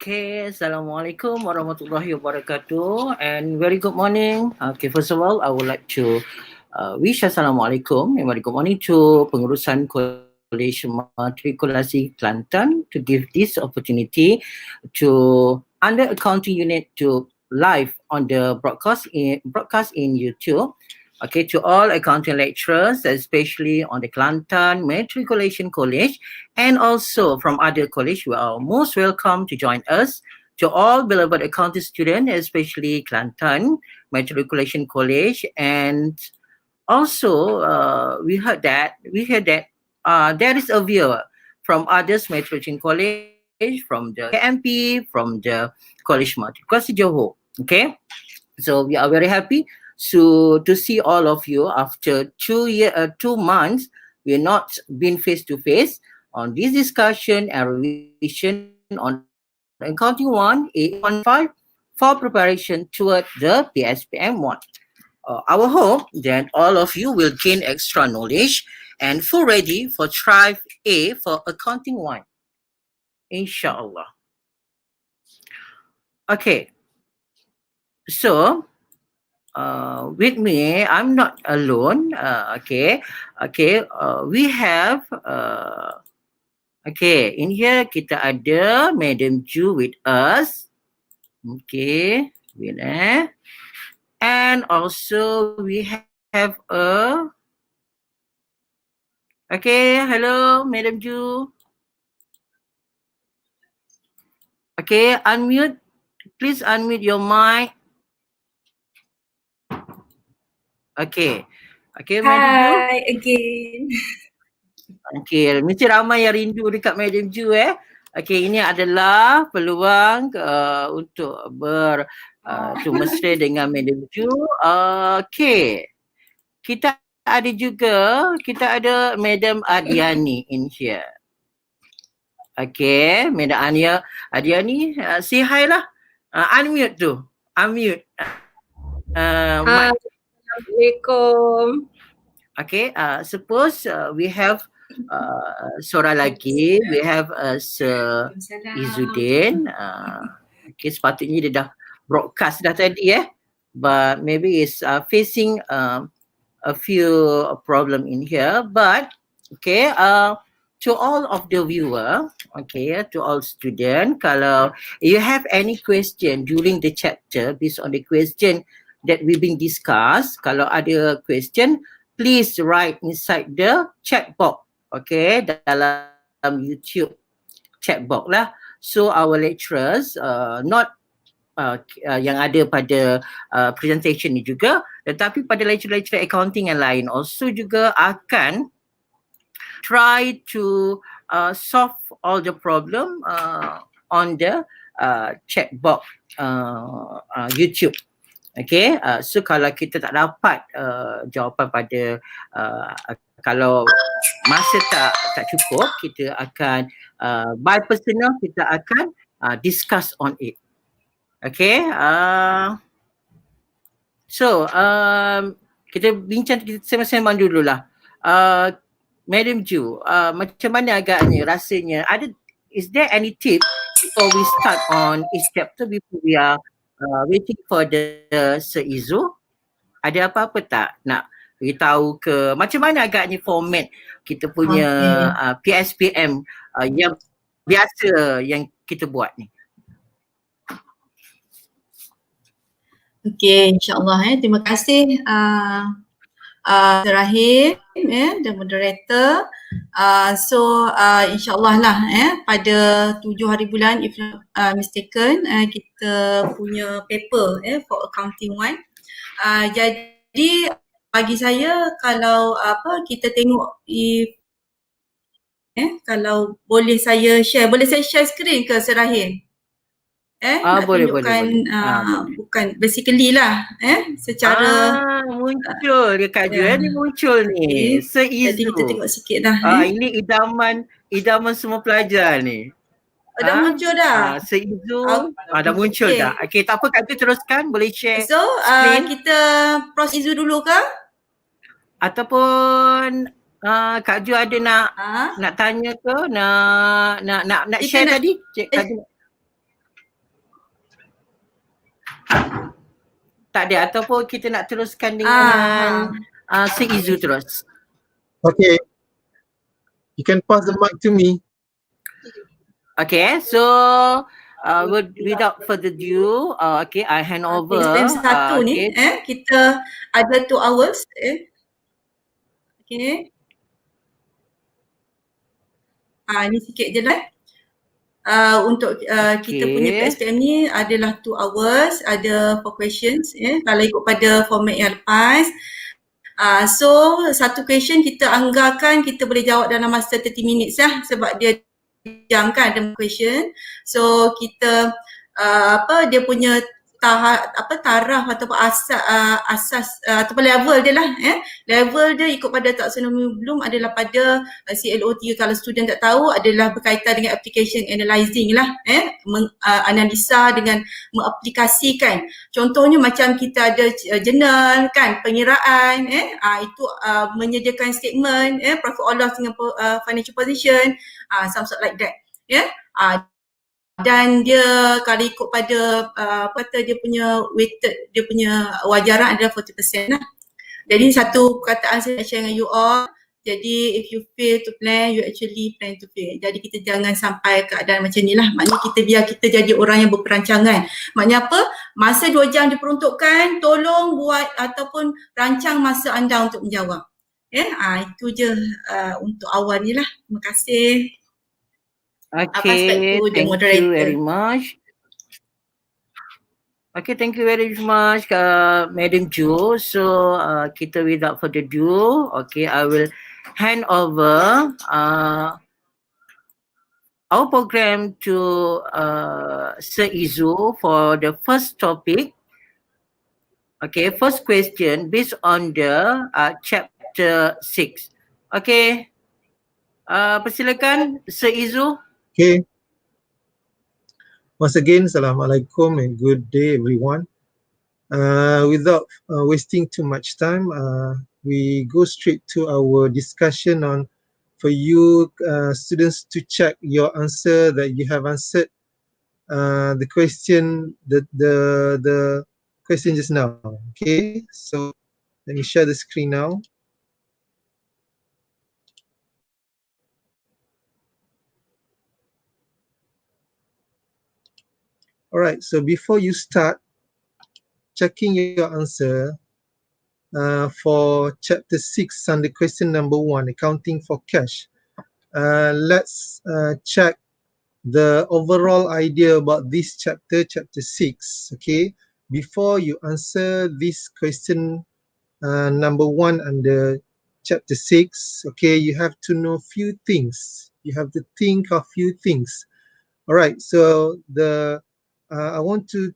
Okay, Assalamualaikum warahmatullahi wabarakatuh and very good morning. Okay, first of all, I would like to wish Assalamualaikum and very good morning to Pengurusan Kolej Matrikulasi Kelantan to give this opportunity to under accounting unit to live on the broadcast in YouTube. Okay, to all accounting lecturers, especially on the Kelantan Matriculation College, and also from other college, you are most welcome to join us. To all beloved accounting students, especially Kelantan Matriculation College, and also we heard that there is a viewer from others Matriculation College, from the KMP, from the College Matriculasi Johor. Okay, so we are very happy to see all of you after 2 months. We're not been face to face on this discussion and revision on accounting 1 A15 for preparation toward the PSPM 1. Our hope that all of you will gain extra knowledge and full ready for Thrive A for accounting 1. Inshallah. Okay, so with me, I'm not alone. We have in here kita ada Madam Ju with us. Okay, wait and also we have hello Madam Ju. Okay, unmute. Please unmute your mic. Okay, Madam Ju. Hi again. Okay, mesti ramai yang rindu dekat Madam Ju Okay, ini adalah peluang untuk mesra dengan Madam Ju. Okay, kita ada Madam Adiani in here. Okay, Madam Adiani, say hi lah. Unmute tu. Unmute. Assalamualaikum. Okay, suppose we have seorang lagi, we have Sir Izzuddin. Okay, sepatutnya dia dah broadcast dah tadi but maybe is facing a few problem in here, but okay, to all of the viewer, okay, to all student, kalau you have any question during the chapter based on the question that we been discussed, kalau ada question, please write inside the chat box, okay, dalam YouTube chat box lah. So our lecturers, not yang ada pada presentation ni juga, tetapi pada lecturer-lecturer accounting yang lain also juga akan try to solve all the problem on the chat box YouTube. Okay, so kalau kita tak dapat jawapan pada kalau masa tak cukup, kita akan by personal kita akan discuss on it. Okay, so kita bincang, kita sembang-sembang dululah. Madam Ju, macam mana agaknya rasanya? Is there any tip before we start on each chapter before we are waiting for the Sir Izzu? Ada apa-apa tak nak beritahu ke macam mana agaknya format kita punya PSPM yang biasa yang kita buat ni? Okey, insyaAllah terima kasih Rahim dan moderator. So insyaAllah lah pada 7 hari bulan if not mistaken kita punya paper for accounting 1. Jadi bagi saya kalau kita tengok if kalau boleh saya share screen ke Sir Rahim? Nak boleh. bukan basically lah secara muncul dia Kak Ju ni muncul ni Sir Izzu. Jadi kita tengok sikit dah ini idaman semua pelajar ni. Dah muncul dah. Sir Izzu dah muncul dah. Okey, tak apa Kak Ju, teruskan, boleh share. So kita Prof Izzu dulu ke? Ataupun Kak Ju ada nak tanya ke, nak share tadi? Kak Ju. Tak ada ataupun kita nak teruskan Ah, dengan Sir Izu terus. Okay, you can pass the mic to me. Okay, so without further ado, okay, I hand over. Satu ni, kita ada 2 hours, okay. Ni sikit je lah. Untuk kita punya PSTM ni adalah 2 hours, ada 4 questions, kalau ikut pada format yang lepas. So, satu question kita anggarkan kita boleh jawab dalam masa 30 minutes lah, sebab dia jam kan ada question. So, kita dia punya taraf ataupun asas ataupun level dia lah, level dia ikut pada taksonomi belum adalah pada CLO3. Kalau student tak tahu, adalah berkaitan dengan application analyzing lah, analisa dengan mengaplikasikan. Contohnya macam kita ada journal kan, pengiraan, itu menyediakan statement, profit or loss dengan financial position, some sort like that, dan dia kalau ikut pada dia punya weighted, dia punya wajaran adalah 40% lah. Jadi satu perkataan saya nak share dengan you all, jadi if you fail to plan, you actually plan to fail. Jadi kita jangan sampai keadaan macam ni lah. Maknanya kita biar kita jadi orang yang berperancangan. Maknanya apa? Masa 2 jam diperuntukkan, tolong buat ataupun rancang masa anda untuk menjawab. Itu je untuk awal ni lah. Terima kasih. Okay, thank you very much. Okay, thank you very much, Madam Jo. So, kita without further ado, okay, I will hand over our program to Sir Izu for the first topic. Okay, first question based on the chapter 6. Okay, persilakan Sir Izu. Okay. Once again, Assalamualaikum and good day, everyone. Without wasting too much time, we go straight to our discussion on for you students to check your answer that you have answered the question, the question just now. Okay, so let me share the screen now. All right, so before you start checking your answer for chapter 6 under question number 1, accounting for cash, let's check the overall idea about this chapter 6. Okay, before you answer this question number 1 under chapter 6, okay, you have to know few things. You have to think of few things. All right, so I want to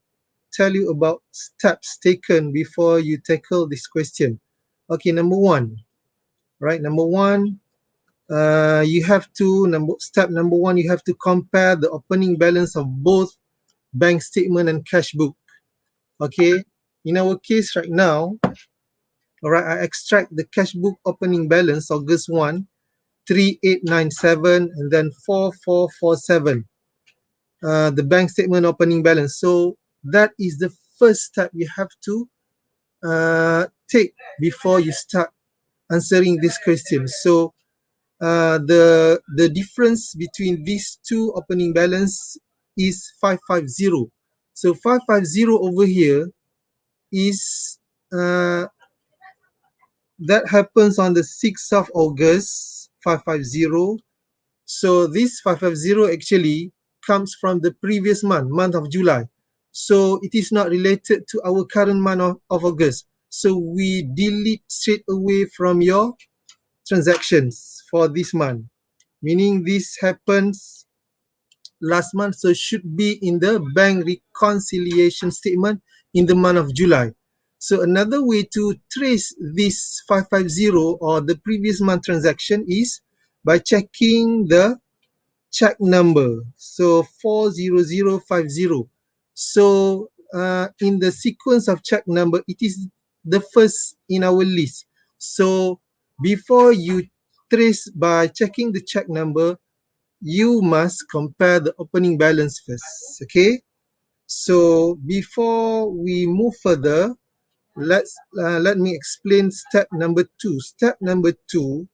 tell you about steps taken before you tackle this question. Okay, number 1. Right, number 1, you have to, step number 1, you have to compare the opening balance of both bank statement and cash book. Okay, in our case right now, all right, I extract the cash book opening balance August 1, 3897 and then 4447. The bank statement opening balance. So that is the first step you have to take before you start answering this question. So the difference between these two opening balance is 550. So 550 over here is that happens on the 6th of August, 550. So this 550 actually comes from the previous month of July. So it is not related to our current month of August. So we delete straight away from your transactions for this month. Meaning this happens last month, so should be in the bank reconciliation statement in the month of July. So another way to trace this 550 or the previous month transaction is by checking the check number. So 40050. So in the sequence of check number, it is the first in our list. So before you trace by checking the check number, you must compare the opening balance first. Okay, so before we move further, let me explain step number 2. Step number 2,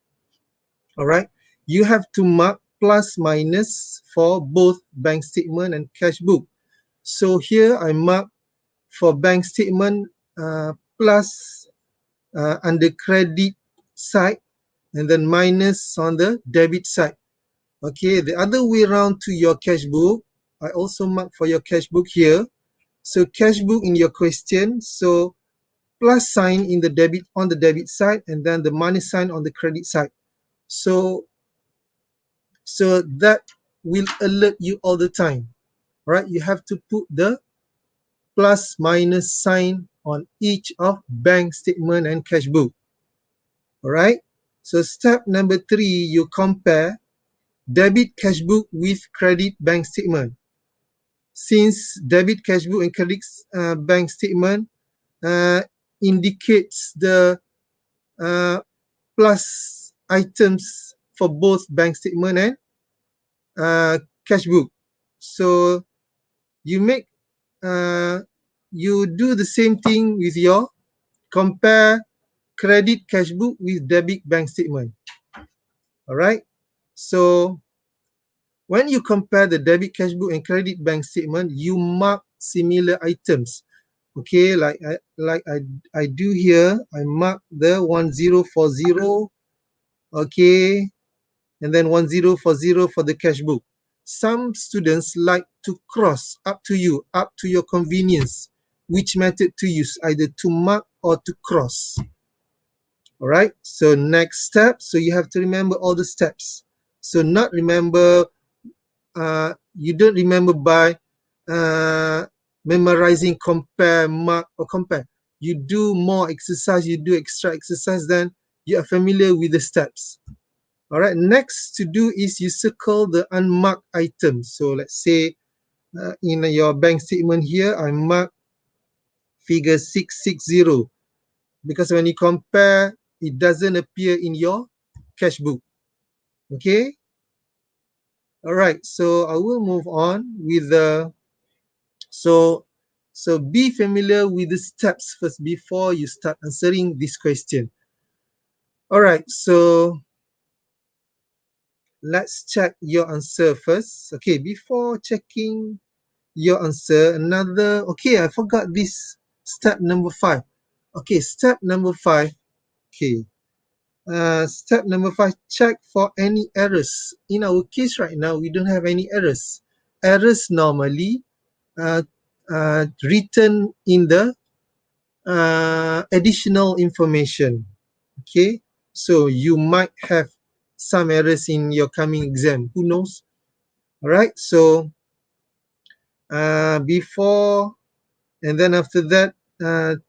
all right, you have to mark plus minus for both bank statement and cash book. So here I mark for bank statement plus on the credit side and then minus on the debit side. Okay, the other way around to your cash book, I also mark for your cash book here. So cash book in your question, so plus sign in the debit on the debit side and then the minus sign on the credit side. So that will alert you all the time, right? You have to put the plus minus sign on each of bank statement and cash book. All right. So step number 3, you compare debit cash book with credit bank statement. Since debit cash book and credit bank statement indicates the plus items for both bank statement and cash book. So you make you do the same thing with your compare credit cash book with debit bank statement. All right. So when you compare the debit cash book and credit bank statement, you mark similar items. Okay, like I do here, I mark the 1040, okay, and then 1040 for the cash book. Some students like to cross, up to you, up to your convenience, which method to use, either to mark or to cross. All right, so next step, so you have to remember all the steps. So not remember, you don't remember by memorizing, compare, mark, or compare. You do more exercise, you do extra exercise, then you are familiar with the steps. All right, next to do is you circle the unmarked items. So let's say in your bank statement here, I mark figure 660 because when you compare, it doesn't appear in your cash book. Okay. All right, so I will move on with the so be familiar with the steps first before you start answering this question. All right, so let's check your answer first. Okay, before checking your answer, okay, I forgot this step number 5. Okay, step number 5. Okay, step number 5, check for any errors. In our case right now, we don't have any errors. Errors normally written in the additional information. Okay, so you might have some errors in your coming exam, who knows. All right, so before and then after that,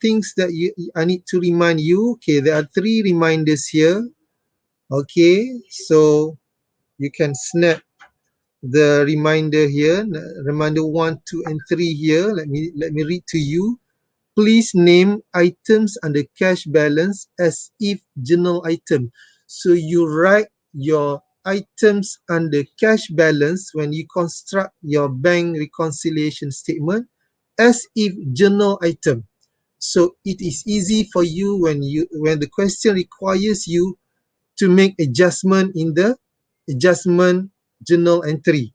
things that I need to remind you. Okay, there are 3 reminders here. Okay, so you can snap the reminder here, reminder 1, 2, and 3 here. Let me read to you. Please name items under cash balance as if journal item. So you write your items under cash balance when you construct your bank reconciliation statement as if journal item. So it is easy for you when the question requires you to make adjustment in the adjustment journal entry.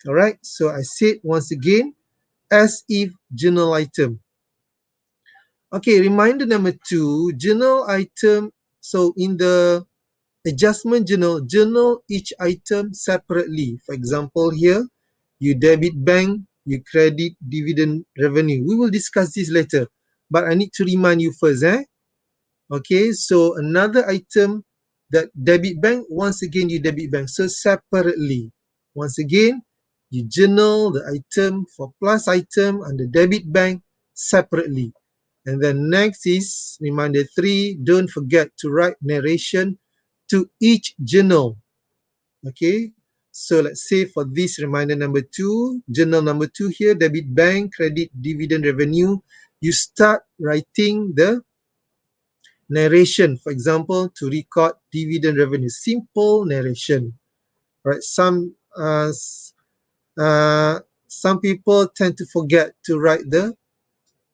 All right. So I said once again, as if journal item. Okay, reminder number 2, journal item. So in the adjustment journal, journal each item separately. For example, here, you debit bank, you credit dividend revenue. We will discuss this later, but I need to remind you first. Okay, so another item that debit bank, once again, you debit bank. So separately. Once again, you journal the item for plus item and the debit bank separately. And then next is reminder 3, don't forget to write narration to each journal. Okay, so let's say for this reminder number 2, journal number 2 here, debit bank, credit dividend revenue, you start writing the narration, for example, to record dividend revenue, simple narration. Right, some people tend to forget to write the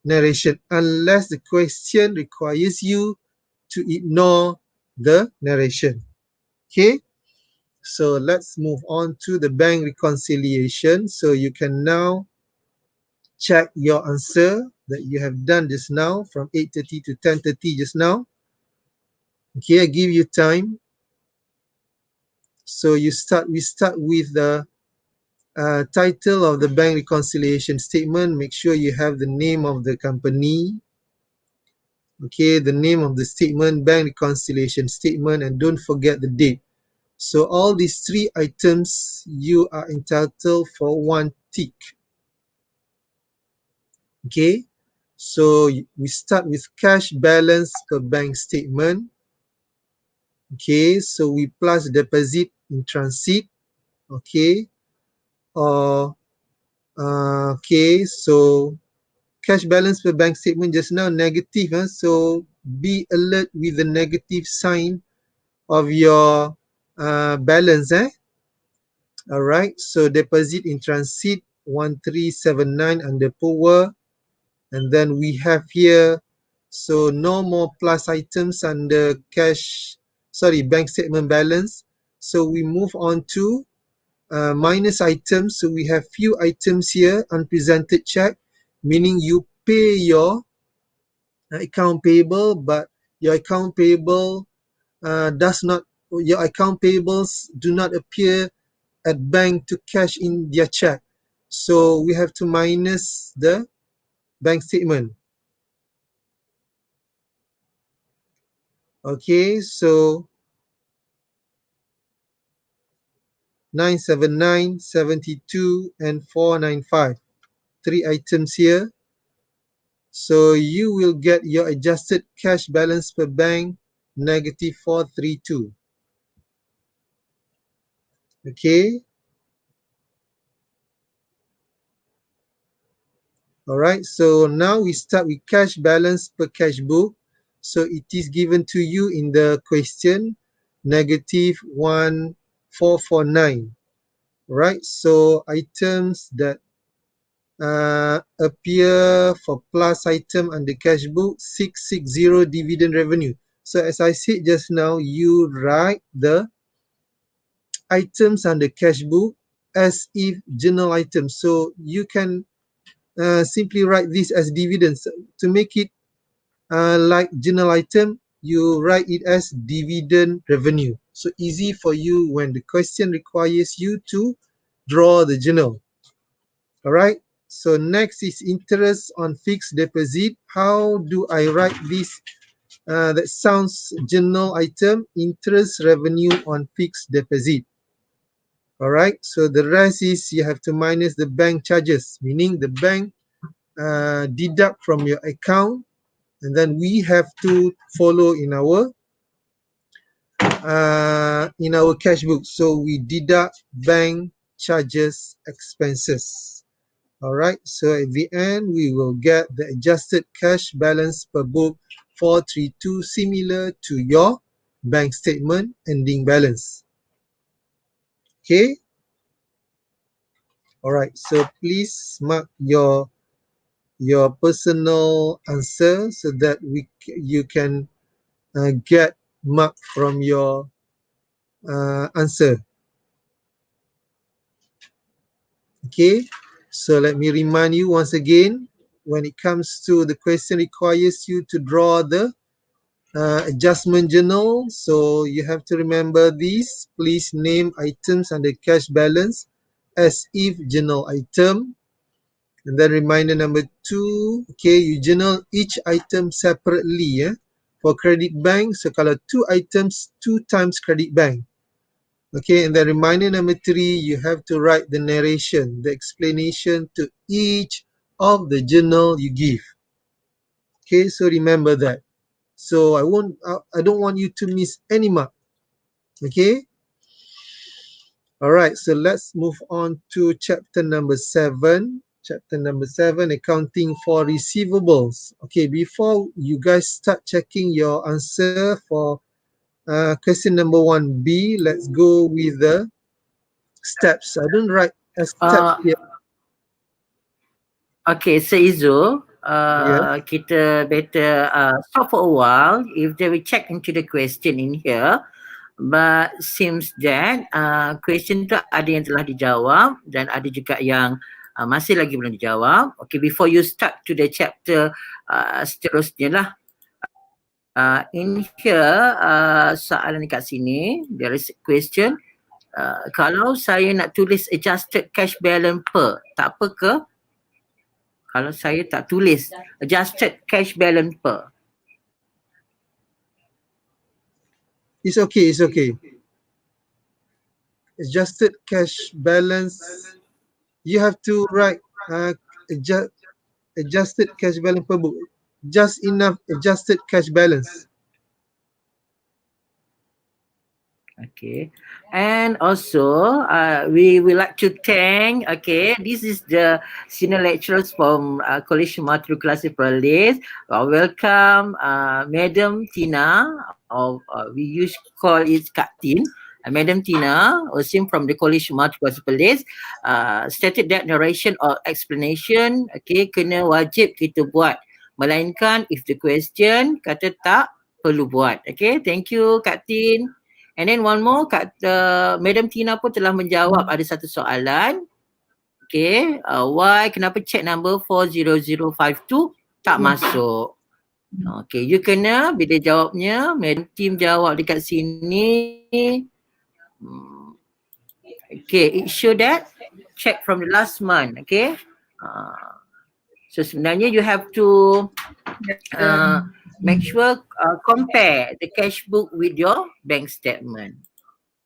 narration unless the question requires you to ignore the narration. Okay, so let's move on to the bank reconciliation. So you can now check your answer that you have done just now from 8:30 to 10:30 just now. Okay, I give you time. So we start with the title of the bank reconciliation statement. Make sure you have the name of the company. Okay, the name of the statement, bank reconciliation statement, and don't forget the date. So all these three items, you are entitled for one tick. Okay, so we start with cash balance per bank statement. Okay, so we plus deposit in transit. Okay, or okay, so cash balance per bank statement just now negative, so be alert with the negative sign of your balance. All right, so deposit in transit 1379 under power, and then we have here, so no more plus items under bank statement balance. So we move on to minus items. So we have few items here, unpresented check, meaning you pay your account payable, but your account payable your account payables do not appear at bank to cash in their check. So we have to minus the bank statement. Okay, so 979, 72, and 495. Three items here. So you will get your adjusted cash balance per bank negative 432. Okay. All right. So now we start with cash balance per cash book. So it is given to you in the question negative 1449. Right. So items that appear for plus item under cash book 660 dividend revenue. So as I said just now, you write the items under cash book as if journal items. So you can simply write this as dividends. To make it like journal item, you write it as dividend revenue. So easy for you when the question requires you to draw the journal. All right. So next is interest on fixed deposit. How do I write this? That sounds journal item, interest revenue on fixed deposit. All right. So the rest is you have to minus the bank charges, meaning the bank deduct from your account, and then we have to follow in our cash book. So we deduct bank charges expenses. All right, so at the end, we will get the adjusted cash balance per book 432, similar to your bank statement ending balance. Okay, all right, so please mark your personal answer so that you can get mark from your answer. Okay, so let me remind you once again, when it comes to the question requires you to draw the adjustment journal. So you have to remember these. Please name items under cash balance as if journal item. And then reminder number 2, okay, you journal each item separately. For credit bank, so kalau 2 items, 2 times credit bank. Okay, and then reminder number 3, you have to write the narration, the explanation to each of the journal you give. Okay, so remember that. So I don't want you to miss any mark. Okay. All right. So let's move on to chapter number 7. Chapter number 7, accounting for receivables. Okay. Before you guys start checking your answer for question number 1B, let's go with the steps. I don't write a step Uh, here. okay, Sir Izu, kita better stop for a while if they will check into the question in here. But seems that question tu ada yang telah dijawab dan ada juga yang masih lagi belum dijawab. Okay, before you start to the chapter seterusnya lah. In here, soalan dekat sini, there is a question. Kalau saya nak tulis adjusted cash balance per, tak apa ke? Kalau saya tak tulis adjusted cash balance per. It's okay, it's okay. Adjusted cash balance, you have to write adjusted cash balance per book. Just enough adjusted cash balance. Okay, and also we would like to thank, okay, this is the senior lecturers from College Matrikulasi Perlis. Welcome Madam Tina, or we used to call it Kak Tin. Madam Tina, Osim from the College Matrikulasi Perlis, stated that narration or explanation, okay, kena wajib kita buat. Melainkan if the question kata tak, perlu buat. Okay, thank you Kak Tin. And then one more, Madam Tina pun telah menjawab ada satu soalan. Okay, why, kenapa check number 40052 tak masuk? Okay, you kena bila jawabnya, Madam Tim jawab dekat sini. Okay, it show that check from the last month. Okay, so sebenarnya you have to make sure compare the cash book with your bank statement.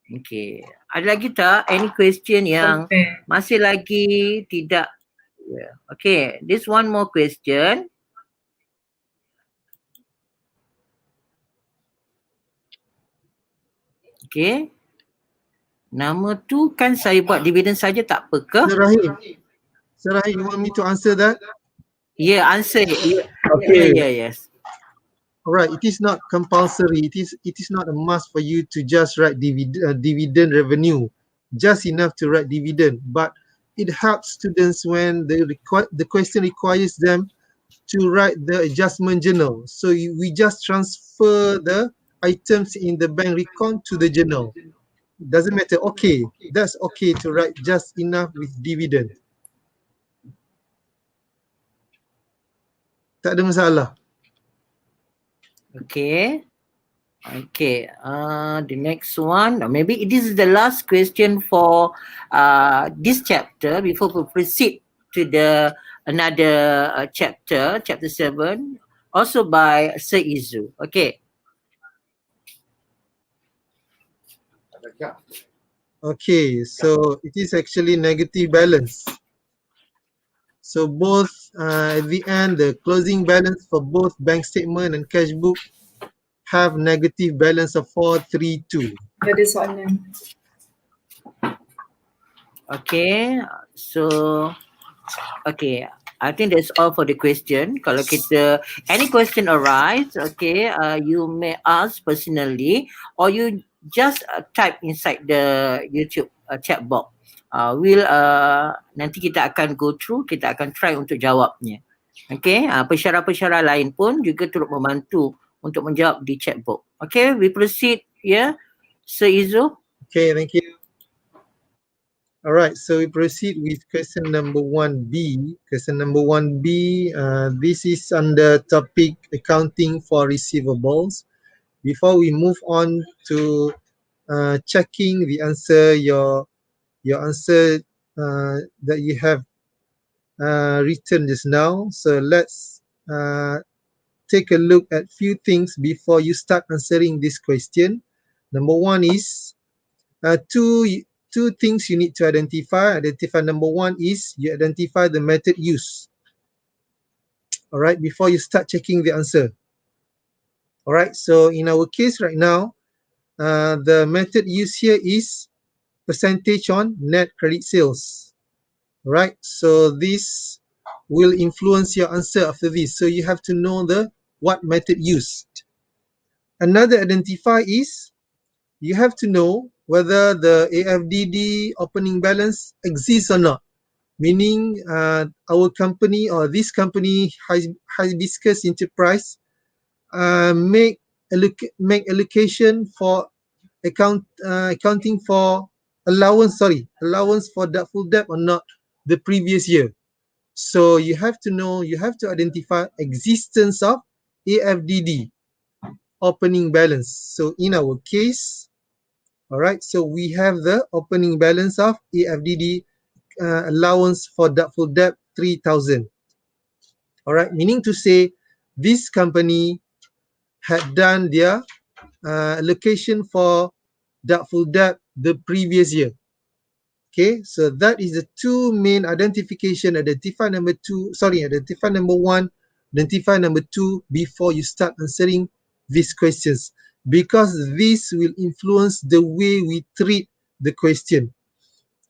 Okay. Ada lagi tak any question yang masih lagi tidak? Yeah. Okay, this one more question. Okay. Nama tu kan saya buat dividen saja tak apa ke? Sir Rahim, you want me to answer that? Yeah, answer. Yeah. Okay. Yes. Alright, it is not compulsory. It is not a must for you to just write dividend revenue. Just enough to write dividend, but it helps students when the question requires them to write the adjustment journal. So we just transfer the items in the bank record to the journal. Doesn't matter. Okay, that's okay to write just enough with dividend. Tak ada masalah. Okay. Okay. The next one, maybe this is the last question for this chapter before we proceed to the another chapter 7, also by Sir Izu. Okay. Okay, so it is actually negative balance. So both at the end, the closing balance for both bank statement and cash book have negative balance of 432. Ada soalan. Okay, so okay, I think that's all for the question. Kalau kita any question arise, okay, you may ask personally or you just type inside the YouTube chat box. Nanti kita akan go through, kita akan try untuk jawabnya. Okay, pensyarah-pensyarah lain pun juga turut membantu untuk menjawab di chat box. Okay, we proceed, yeah, Sir Izu. Okay, thank you. Alright, so we proceed with question number 1B. Question number 1B, this is under topic accounting for receivables. Before we move on to checking the answer, your answer that you have written just now. So let's take a look at few things before you start answering this question. Number one is two things you need to identify. Number one is you identify the method used. All right, before you start checking the answer. All right, so in our case right now, the method used here is percentage on net credit sales. All right, so this will influence your answer after this. So you have to know what method used. Another identifier is you have to know whether the AFDD opening balance exists or not. meaning our company or this company, Hibiscus Enterprise, make allocation for accounting for allowance for doubtful debt or not the previous year. So you have to know, you have to identify existence of AFDD, opening balance. So in our case, all right, so we have the opening balance of AFDD, allowance for doubtful debt 3,000. All right, meaning to say this company had done their allocation for doubtful debt the previous year. Okay, so that is the two main identification. Identify number one, identify number two before you start answering these questions, because this will influence the way we treat the question.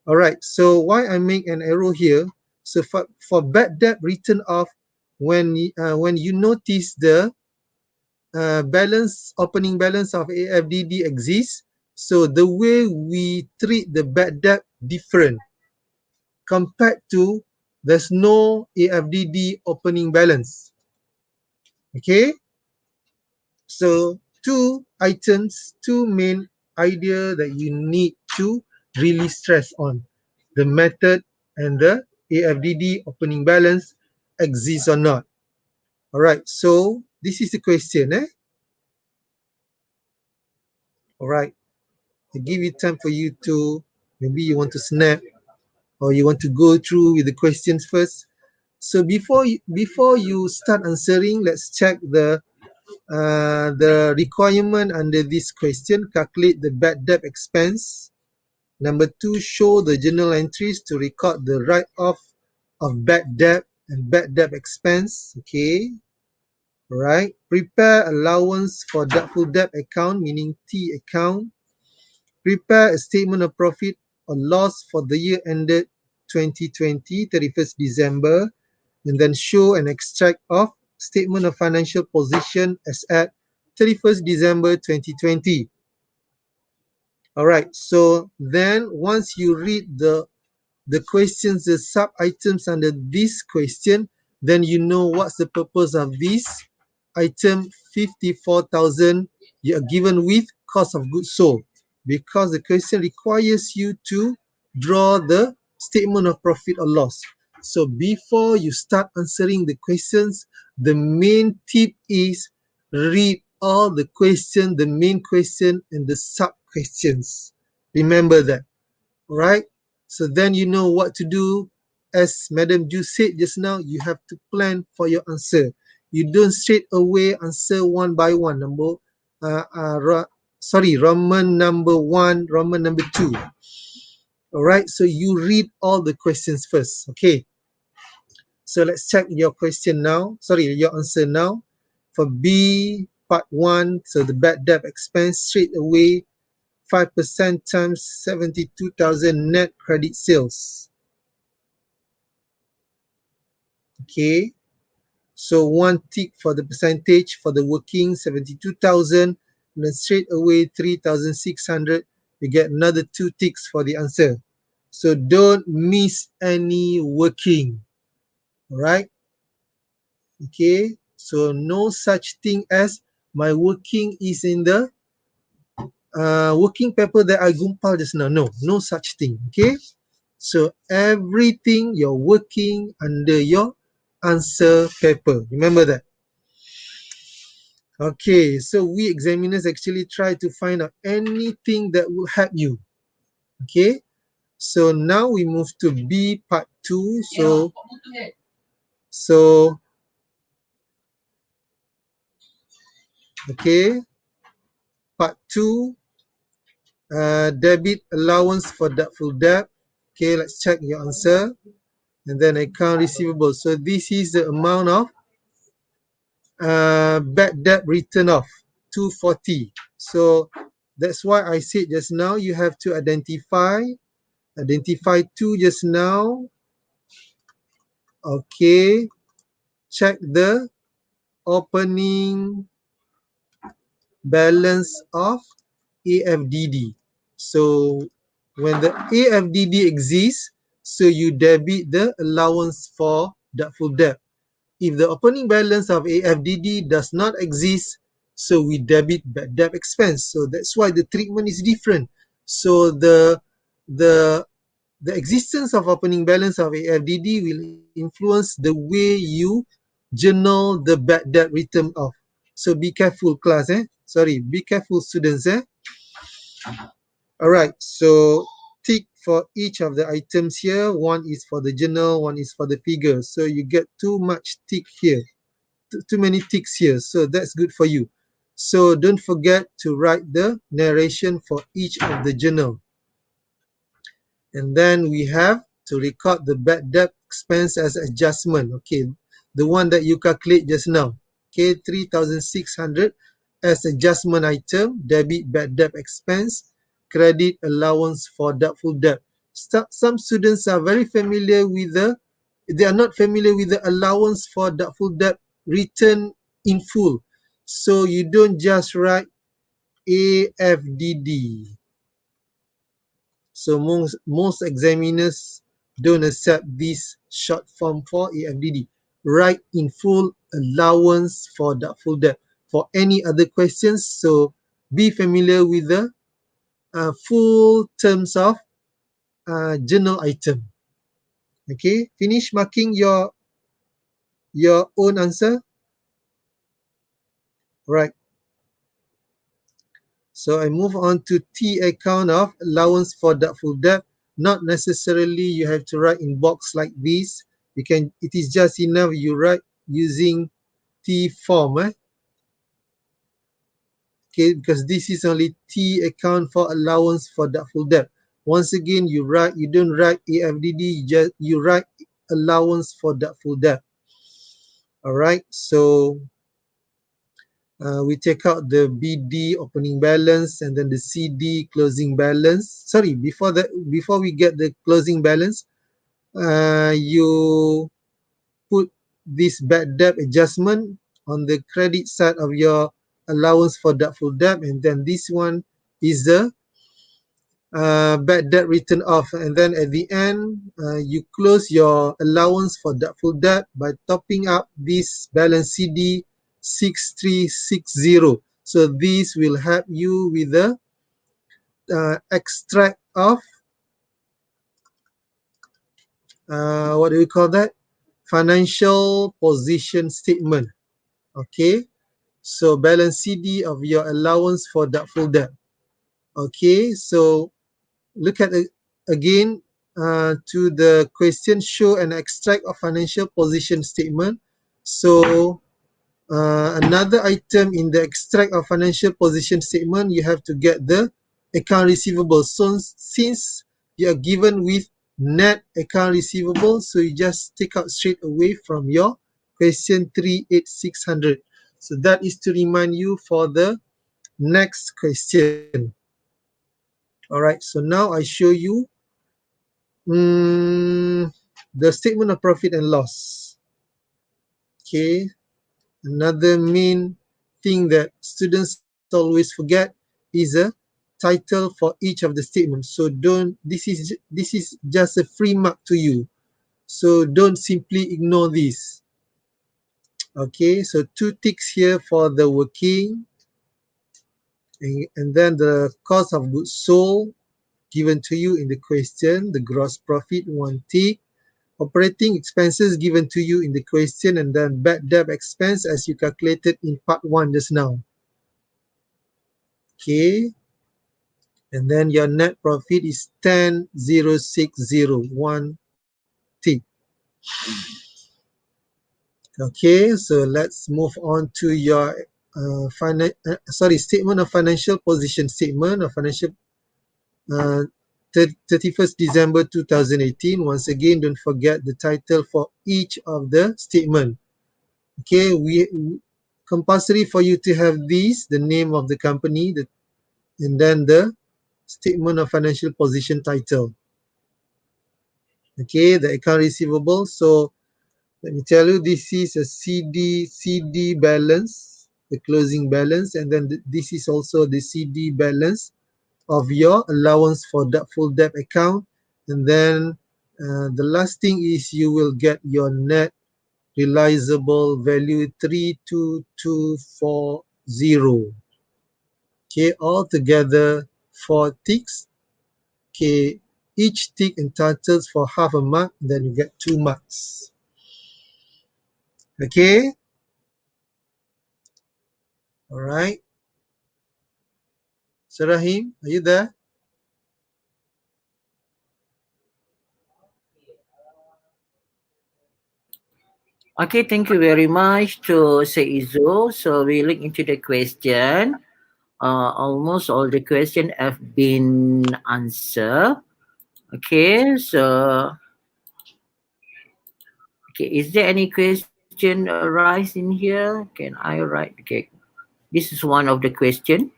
All right, so why I make an arrow here? So for bad debt written off, when you notice the opening balance of AFDD exists, so the way we treat the bad debt different compared to there's no AFDD opening balance. Okay, so two main idea that you need to really stress on: the method and the AFDD opening balance exists or not. All right, so this is the question. All right, I give you time for you to, maybe you want to snap or you want to go through with the questions first. So before you start answering, let's check the requirement under this question. Calculate the bad debt expense. Number two, show the journal entries to record the write-off of bad debt and bad debt expense. Okay, right. Prepare allowance for doubtful debt account, meaning T account. Prepare a statement of profit or loss for the year ended 2020, 31st December, and then show an extract of statement of financial position as at 31st December 2020. All right, so then once you read the questions, the sub items under this question, then you know what's the purpose of this item 54,000 you are given with cost of goods sold, because the question requires you to draw the statement of profit or loss. So before you start answering the questions, the main tip is read all the question, the main question and the sub questions. Remember that. Right? So then you know what to do. As Madam Ju said just now, you have to plan for your answer. You don't straight away answer one by one. Roman number one, Roman number two. All right, so you read all the questions first. Okay, so let's check your question now. Your answer now. For B, part one, so the bad debt expense straight away 5% times 72,000 net credit sales. Okay, so one tick for the percentage for the working 72,000, and then straight away 3,600. You get another two ticks for the answer. So don't miss any working. All right. Okay, so no such thing as my working is in the working paper that I gumpal just now. No such thing. Okay, so everything you're working under your answer paper. Remember that. Okay, so we examiners actually try to find out anything that will help you. Okay, so now we move to B part 2. So okay, part 2, debit allowance for doubtful debt. Okay, let's check your answer. And then account receivable. So this is the amount of bad debt written off, 240. So that's why I said just now you have to identify two just now. Okay, check the opening balance of AFDD. So when the AFDD exists, so you debit the allowance for doubtful debt. If the opening balance of AFDD does not exist, so we debit bad debt expense. So that's why the treatment is different. So the the existence of opening balance of AFDD will influence the way you journal the bad debt return off. So be careful, class. Sorry, be careful, students. All right. So tick for each of the items here. One is for the journal, one is for the figure. So you get too much tick here, too many ticks here. So that's good for you. So don't forget to write the narration for each of the journal. And then we have to record the bad debt expense as adjustment. Okay, the one that you calculate just now. Okay, 3,600 as adjustment item, debit bad debt expense, credit allowance for doubtful debt. Some students are very familiar with they are not familiar with the allowance for doubtful debt written in full. So you don't just write AFDD. So most examiners don't accept this short form for AFDD. Write in full allowance for doubtful debt. For any other questions, so be familiar with the full terms of journal item. Okay, finish marking your own answer. Right. So I move on to T account of allowance for doubtful debt. Not necessarily you have to write in box like this. You can. It is just enough you write using T form. Okay, because this is only T account for allowance for doubtful debt. Once again, you don't write AFDD. You write allowance for doubtful debt. All right. So we take out the BD opening balance and then the CD closing balance. Sorry, before we get the closing balance, you put this bad debt adjustment on the credit side of your allowance for doubtful debt, and then this one is the bad debt written off, and then at the end you close your allowance for doubtful debt by topping up this balance CD 6360. So this will help you with the extract of what do we call that, financial position statement. Okay, so balance CD of your allowance for doubtful debt. Okay, so look at it again to the question, show an extract of financial position statement. So another item in the extract of financial position statement, you have to get the account receivable. So since you are given with net account receivable, so you just take out straight away from your question 38600. So that is to remind you for the next question. All right, so now I show you the statement of profit and loss. Okay, another main thing that students always forget is a title for each of the statements. So don't, this is just a free mark to you. So don't simply ignore this. Okay, so 2 ticks here for the working, and then the cost of goods sold given to you in the question, the gross profit 1 tick, operating expenses given to you in the question, and then bad debt expense as you calculated in part 1 just now. Okay, and then your net profit is 10,060, 1 tick. Okay, so let's move on to your statement of financial position statement of financial 31st December 2018. Once again, don't forget the title for each of the statement. Okay, we compulsory for you to have these, the name of the company, and then the statement of financial position title. Okay, the account receivable. So let me tell you, this is a CD balance, the closing balance, and then this is also the CD balance of your allowance for doubtful debt account, and then The last thing is you will get your net realizable value 32240. Okay, altogether 4 ticks. Okay, each tick entitles for half a mark, then you get 2 marks. Okay, all right. So Rahim, are you there? Okay, thank you very much to Seizu. So we look into the question. Almost all the question have been answered. Okay, so okay, is there any question arise in here? Can I write? Okay, this is one of the question.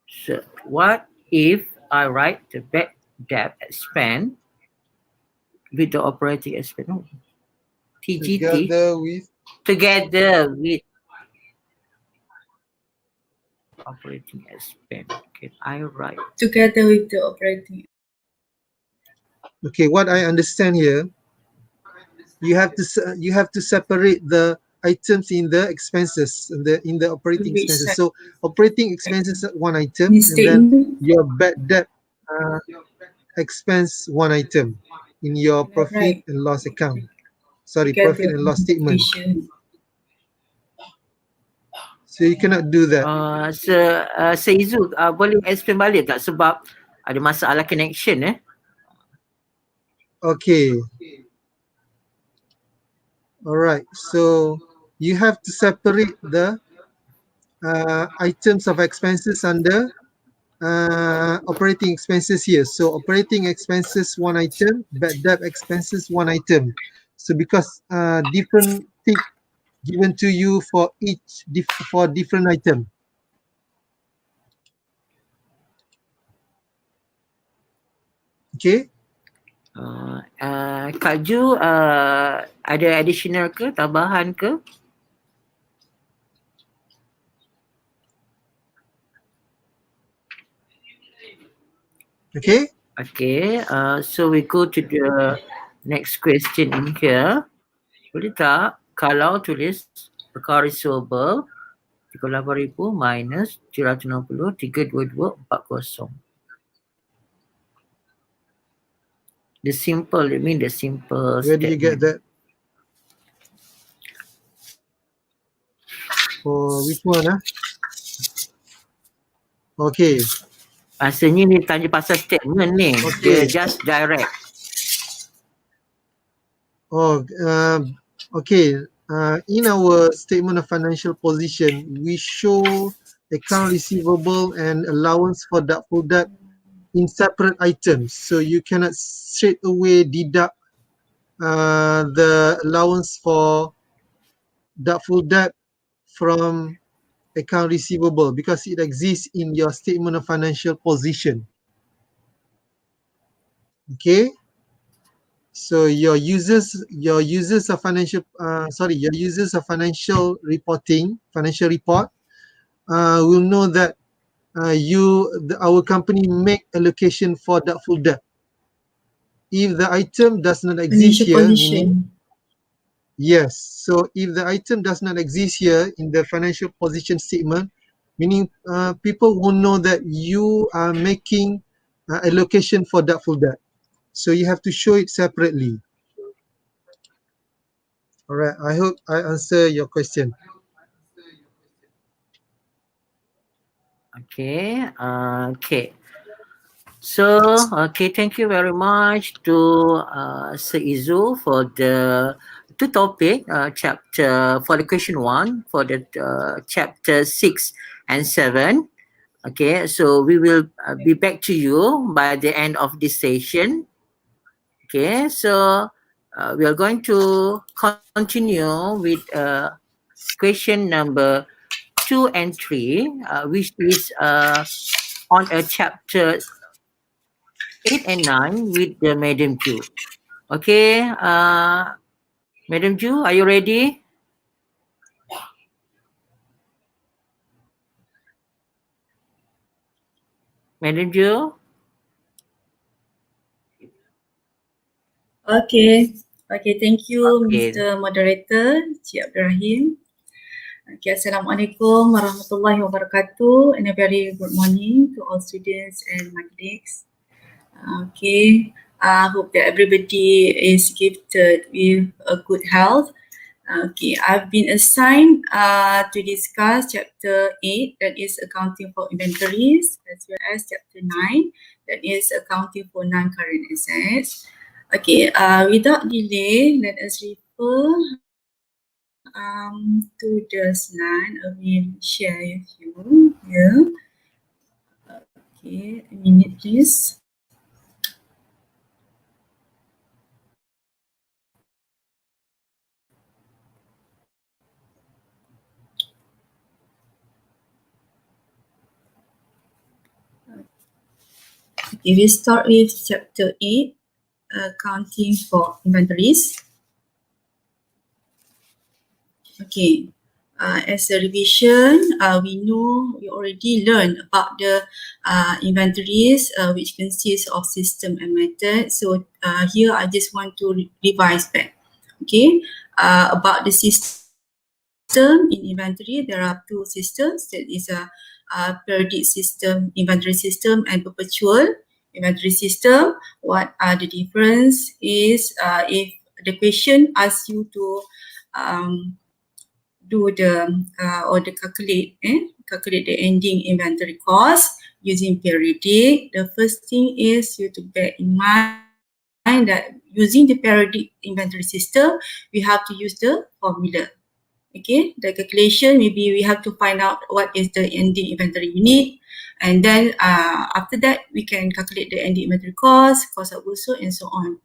So what if I write the bad debt expense with the operating expense? No, TGT Together with together with operating expense. Can I write? Together with the operating. okay, what I understand here, you have to separate the items in the expenses in the operating Which expenses. side? So operating expenses one item, This and then statement. your bad debt expense one item in your profit Right. and loss account. Sorry, profit Together and loss with statement. division. So you cannot do that. Seizu, boleh explain balik tak sebab ada masalah connection Okay, all right. So you have to separate the items of expenses under operating expenses here. So operating expenses one item, bad debt expenses one item. So because different tick given to you for each for different item. Okay. Kak Ju ada additional ke, tambahan ke? Okay. Okay, so we go to the next question in here. Boleh tak kalau tulis account receivable 38,000 minus 760 322 40. The simple, it mean the simple Where do you get statement. that? For which one? Okay. Rasanya ni tanya pasal statement ni. Dia Okay. just direct. Oh, okay. In our statement of financial position, we show account receivable and allowance for doubtful debt in separate items. So you cannot straight away deduct the allowance for doubtful debt from account receivable because it exists in your statement of financial position. Okay. So your users of financial your users of financial reporting, financial report will know that our company make allocation for doubtful debt. If the item does not exist Financial here, meaning position. yes. So if the item does not exist here in the financial position statement, meaning people won't know that you are making allocation for doubtful debt. So you have to show it separately. All right. I hope I answer your question. Okay. Okay. So, okay, thank you very much to Seizu for the two topic chapter for the question one for the chapter 6 and 7. Okay, so we will be back to you by the end of this session. Okay, so we are going to continue with question number 2 and 3, which is on a chapter 8 and 9 with the Madam Ju. Okay, Madam Ju, are you ready? Madam Ju? Okay. Okay, thank you Okay. Mr. Moderator, Cik Abdul Rahim. Okay, Assalamualaikum warahmatullahi wabarakatuh and a very good morning to all students and my colleagues. Okay, I hope that everybody is gifted with a good health. Okay, I've been assigned to discuss chapter 8, that is accounting for inventories, as well as chapter 9, that is accounting for non-current assets. Okay, without delay, let us refer to the slide. I will share with you here. Okay, a minute please. Okay, we start with chapter 8, accounting for inventories. Okay, as a revision, we already learned about the inventories, which consists of system and method. So here I just want to revise back. Okay, about the system in inventory, there are two systems. That is a periodic system, inventory system, and perpetual inventory system. What are the difference is if the question asks you to do the calculate the ending inventory cost using periodic. The first thing is you to bear in mind that using the periodic inventory system, we have to use the formula. Okay, the calculation, maybe we have to find out what is the ending inventory unit, and then after that we can calculate the ending inventory cost of goods sold, and so on.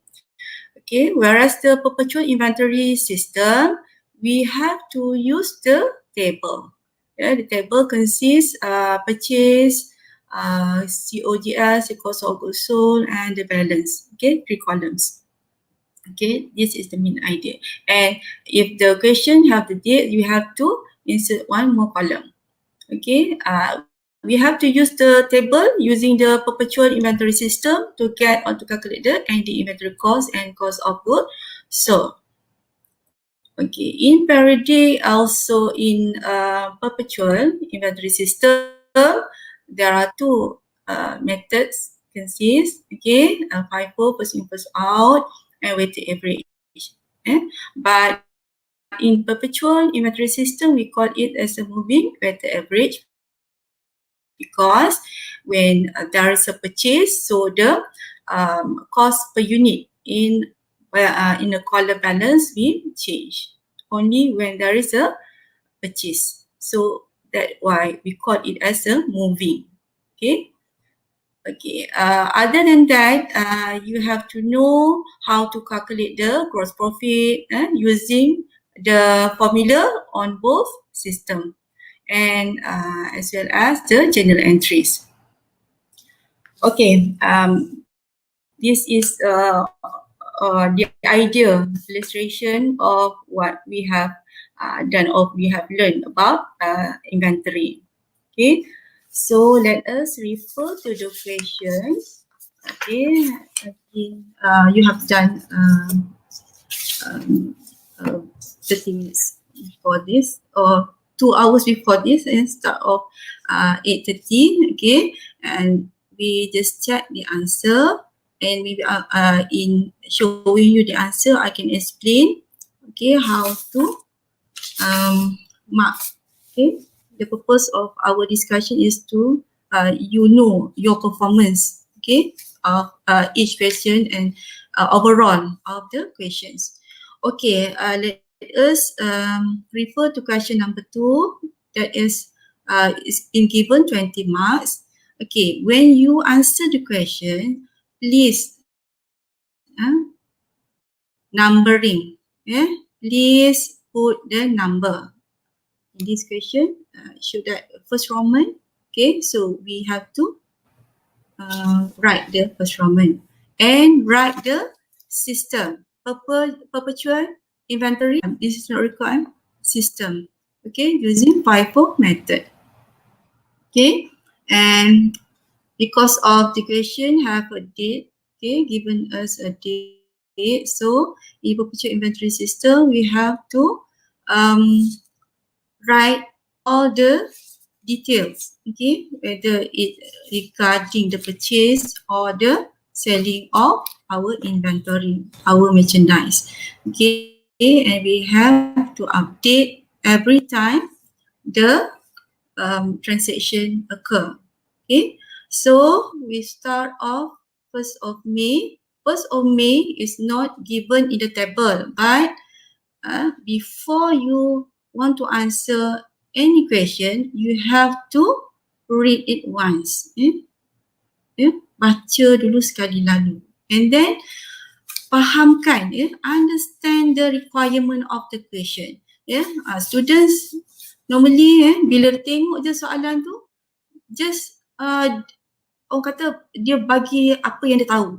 Okay, whereas the perpetual inventory system, we have to use the table. Yeah, the table consists purchase, COGS, the cost of goods sold, and the balance. Okay, 3 columns. Okay, this is the main idea. And if the question have the date, you have to insert one more column. Okay, we have to use the table using the perpetual inventory system to get or to calculate the ending inventory cost and cost of goods. So, okay, in periodic, also in perpetual inventory system, there are two methods consist. Okay, FIFO, first in first out, and weighted average. But in perpetual inventory system, we call it as a moving weighted average, because when there is a purchase, so the cost per unit in a column balance will change only when there is a purchase. So that's why we call it as a moving. Okay. Okay. Other than that, you have to know how to calculate the gross profit using the formula on both system, and as well as the journal entries. Okay, this is the idea, illustration of what we have done or we have learned about inventory. Okay, so let us refer to the questions. Okay, you have done 30 minutes before this, or 2 hours before this, and start of 8:30. Okay, and we just check the answer, and maybe in showing you the answer, I can explain okay how to mark. Okay, the purpose of our discussion is to you know your performance, okay, of each question and overall of the questions. Okay, let us refer to question number 2. That is been given 20 marks. Okay, when you answer the question, please numbering. Please put the number. In this question, show that first Roman. Okay, so we have to write the first Roman and write the system. Perpetual inventory. This is not required. System. Okay, using FIFO method. Okay, and because of the question have a date, okay, given us a date So in perpetual inventory system, we have to write all the details, okay, whether it regarding the purchase or the selling of our inventory, our merchandise, okay, and we have to update every time the transaction occur, okay. So we start off 1st of May. 1st of May is not given in the table, but before you want to answer any question, you have to read it once. Baca dulu sekali lalu. And then fahamkan, understand the requirement of the question. Students normally bila tengok je soalan tu, just orang kata dia bagi apa yang dia tahu.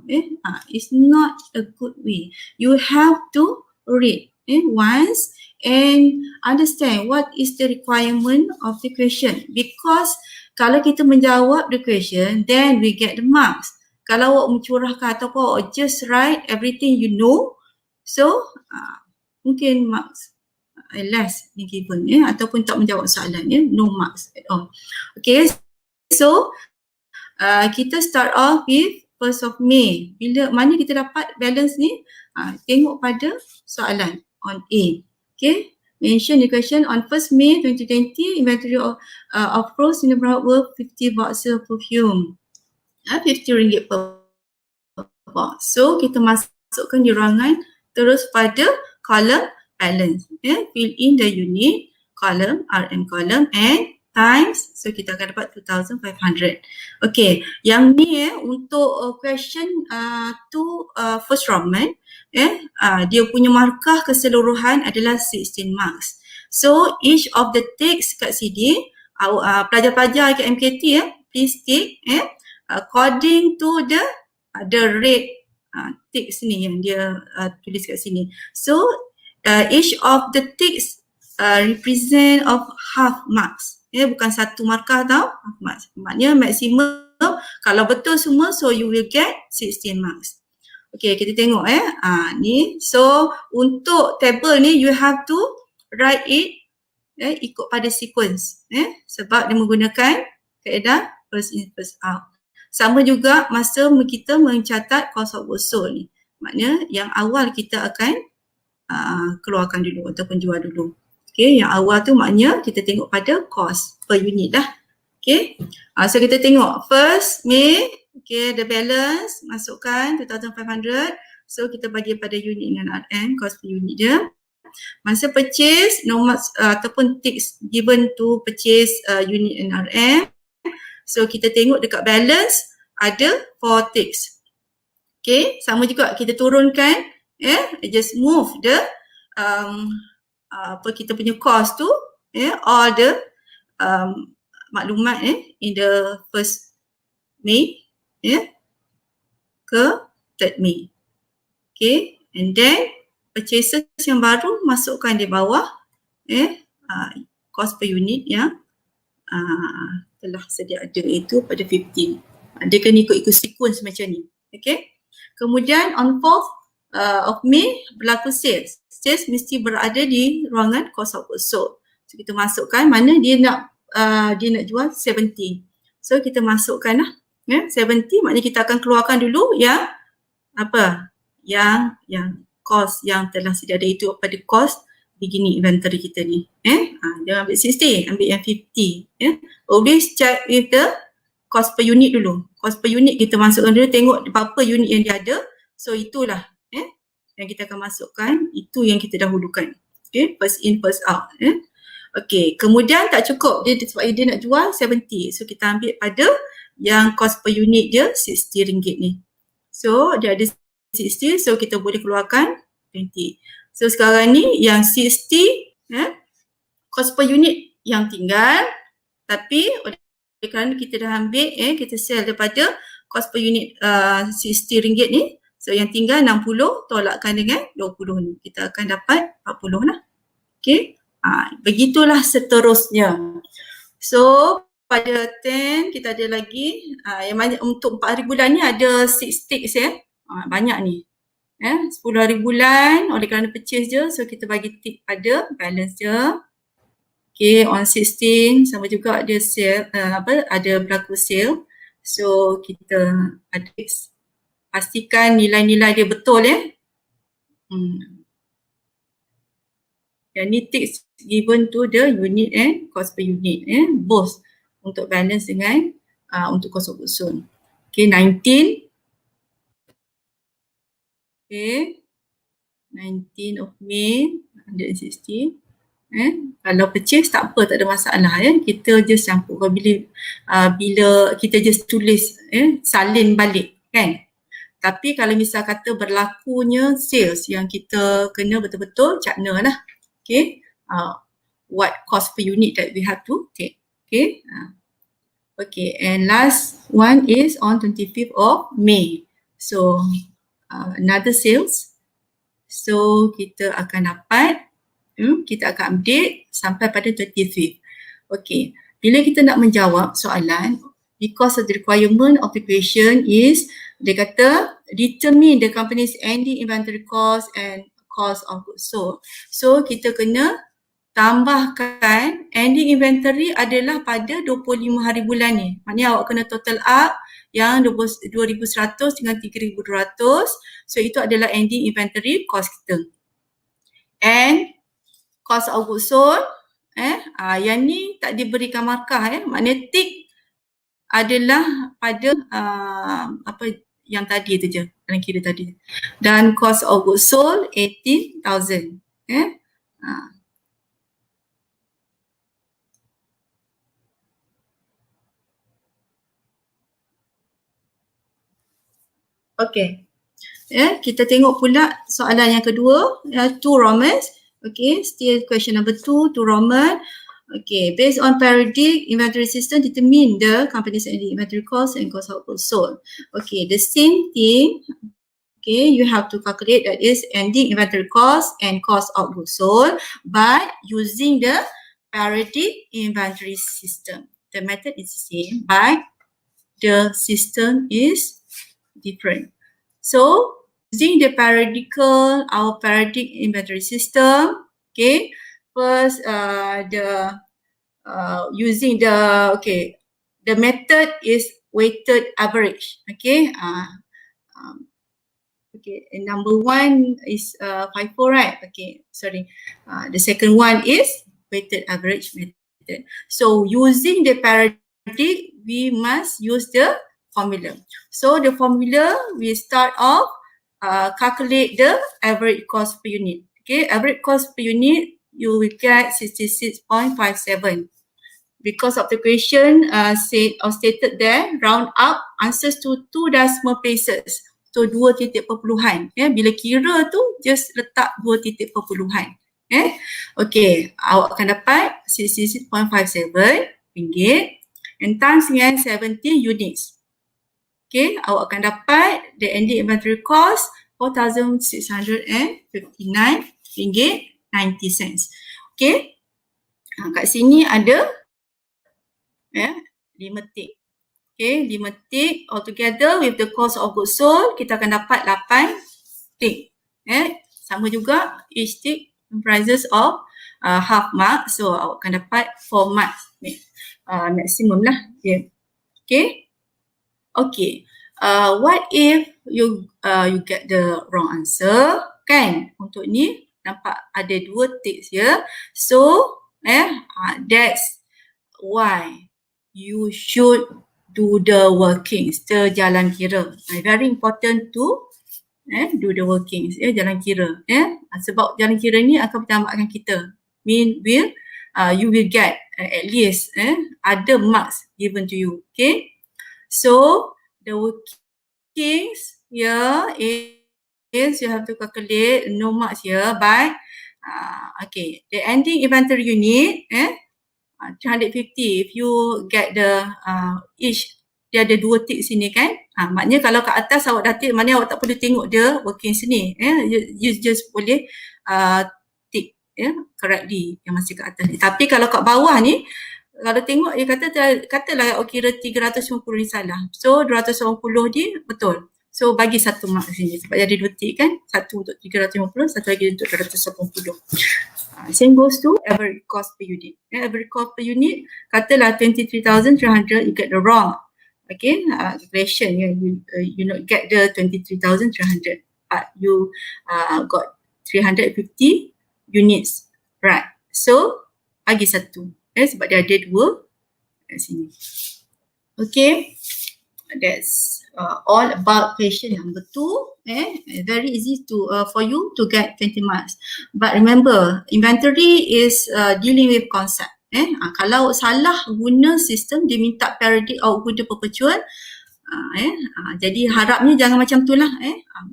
It's not a good way. You have to read once and understand what is the requirement of the question, because kalau kita menjawab the question, then we get the marks. Kalau awak mencurahkan ataupun awak just write everything you know, so mungkin marks less ni given, ataupun tak menjawab soalan, no marks at all. Okay, so kita start off with 1st of May. Mana kita dapat balance ni? Tengok pada soalan on A. Okay, mention the question on 1st May 2020, inventory of rose in the brand worth 50 boxes of perfume. RM50 per box. So kita masukkan di ruangan terus pada column balance. Fill in the unit, column, RM column and times, so kita akan dapat 2,500. Okay, yang ni untuk question to first Roman, dia punya markah keseluruhan adalah 16 marks. So each of the ticks kat sini, pelajar-pelajar kat MKT please tick according to the rate ticks ni yang dia tulis kat sini. So each of the ticks represent of half marks. Bukan satu markah tau, half marks. Maknanya maksimum kalau betul semua, so you will get 16 marks. Okay, kita tengok ni. So untuk table ni you have to write it ikut pada sequence, sebab dia menggunakan kaedah first in first out. Sama juga masa kita mencatat cost of goods sold ni. Maknanya yang awal kita akan keluarkan dulu ataupun jual dulu. Okay, yang awal tu maknanya kita tengok pada cost per unit dah. Okay, so kita tengok 1st May, okay, the balance masukkan 2,500. So kita bagi pada unit dengan RM, cost per unit dia. Masa purchase, nombor ataupun ticks given to purchase unit and RM. So kita tengok dekat balance ada 4 ticks. Okay, sama juga kita turunkan, just move the kita punya cost tu, all the maklumat in the 1st May ke 3rd May. Okay, and then purchases yang baru masukkan di bawah cost per unit yang telah sedia ada itu pada 15. Dia kena ikut sequence macam ni. Okay, kemudian on 4th of May berlaku sales. Sales mesti berada di ruangan cost of goods sold. So kita masukkan mana dia nak jual 70. So kita masukkan lah 70, maknanya kita akan keluarkan dulu yang apa? Yang cost yang telah sedia ada itu pada cost beginning inventory kita ni. Jangan ambil 60, ambil yang 50. Always check with the cost per unit dulu. Cost per unit kita masukkan dulu, tengok berapa unit yang dia ada. So itulah yang kita akan masukkan, itu yang kita dahulukan. Okay, first in first out. Okay, kemudian tak cukup dia sebab dia nak jual 70. So kita ambil pada yang cost per unit dia RM60 ni. So dia ada 60, so kita boleh keluarkan 20. So sekarang ni yang 60 cost per unit yang tinggal, tapi oleh kerana kita dah ambil kita sell daripada cost per unit RM60 ni, so yang tinggal 60 tolakkan dengan 20 ni, kita akan dapat 40 lah. Okay, begitulah seterusnya. So pada 10 kita ada lagi yang banyak untuk 4 hari bulan ni ada 6 ticks banyak ni. 10 hari bulan oleh kerana purchase je, so kita bagi tick pada balance je. Okay, on 16 sama juga dia sale, ada berlaku sale. So kita ada pastikan nilai-nilai dia betul ya. Dan ni tick given to the unit and cost per unit both untuk balance dengan untuk cost of goods sold. Okay, 19. Okay, 19 of May 160. Kalau purchase tak apa, tak ada masalah kita just campur bila kita just tulis salin balik kan. Tapi kalau misal kata berlakunya sales yang kita kena betul-betul cakna lah. Okay, what cost per unit that we have to take. Okay, okay, and last one is on 25th of May. So another sales. So kita akan dapat, kita akan update sampai pada 25th. Okay, bila kita nak menjawab soalan, because of the requirement of the question is, dia kata determine the company's ending inventory cost and cost of goods sold. So kita kena tambahkan ending inventory adalah pada 25 hari bulan ni. Maknanya awak kena total up yang 2,100 dengan 3,200. So itu adalah ending inventory cost kita. And cost of goods sold, yang ni tak diberikan markah maknanya tick adalah pada yang tadi tu je, dalam kira tadi. Dan cost of goods sold 18,000. Okay. Kita tengok pula soalan yang kedua, 2 Romans. Okay, still question number 2 Roman. Okay, based on periodic inventory system, determine the company's ending inventory cost and cost of goods sold. Okay, the same thing. Okay, you have to calculate that is ending inventory cost and cost of goods sold by using the periodic inventory system. The method is the same, but the system is different. So using the periodic inventory system, okay, first the method is weighted average. Okay, okay, and number 1 is 54, right? Okay, sorry. The second one is weighted average method. So using the periodic, we must use the formula. So the formula, we start off calculate the average cost per unit. Okay, average cost per unit, you will get 66.57. Because of the question stated there, round up answers to 2 decimal places. So 2 titik perpuluhan. Bila kira tu, just letak 2 titik perpuluhan. Okay, awak akan dapat 66.57 ringgit and times dengan 70 units. Okay, awak akan dapat the ending inventory cost 4,659 ringgit 90 cents. Okay, kat sini ada 5 tick. Okay, 5 tick altogether with the cost of goods sold, kita akan dapat 8 tick. Sama juga, each tick comprises of half mark, so awak akan dapat 4 marks maximum lah. Okay. Okay, what if you get the wrong answer, kan? Untuk ni nampak ada 2 ticks ya. So that's why you should do the workings, jalan kira. Very important to do the workings, jalan kira. Sebab jalan kira ni akan bertambahkan kita. You will get at least ada marks given to you. Okay. So the workings here is you have to calculate, no marks here, but okay, the ending inventory unit 350. If you get the each, dia ada 2 tick sini kan. Maknanya kalau kat atas awak dah tick, maknanya awak tak perlu tengok dia working sini. You just boleh tick correctly yang masih kat atas ni. Tapi kalau kat bawah ni, kalau tengok dia katalah awak kira 350 ni salah. So 280 ni betul. So bagi satu mark sini sebab dia ada 2 tick kan. Satu untuk 350, satu lagi untuk 280. Same goes to average cost per unit. Average cost per unit, katalah 23,300, you get the wrong. Okay, calculation, you not get the 23,300, but you got 350 units, right? So bagi satu, sebab dia ada 2 kat sini. Okay, that's all about question number 2. Very easy to for you to get 20 marks. But remember, inventory is dealing with concept. Kalau salah guna sistem, dia minta parity or guna perpetual. Jadi harapnya jangan macam tu lah.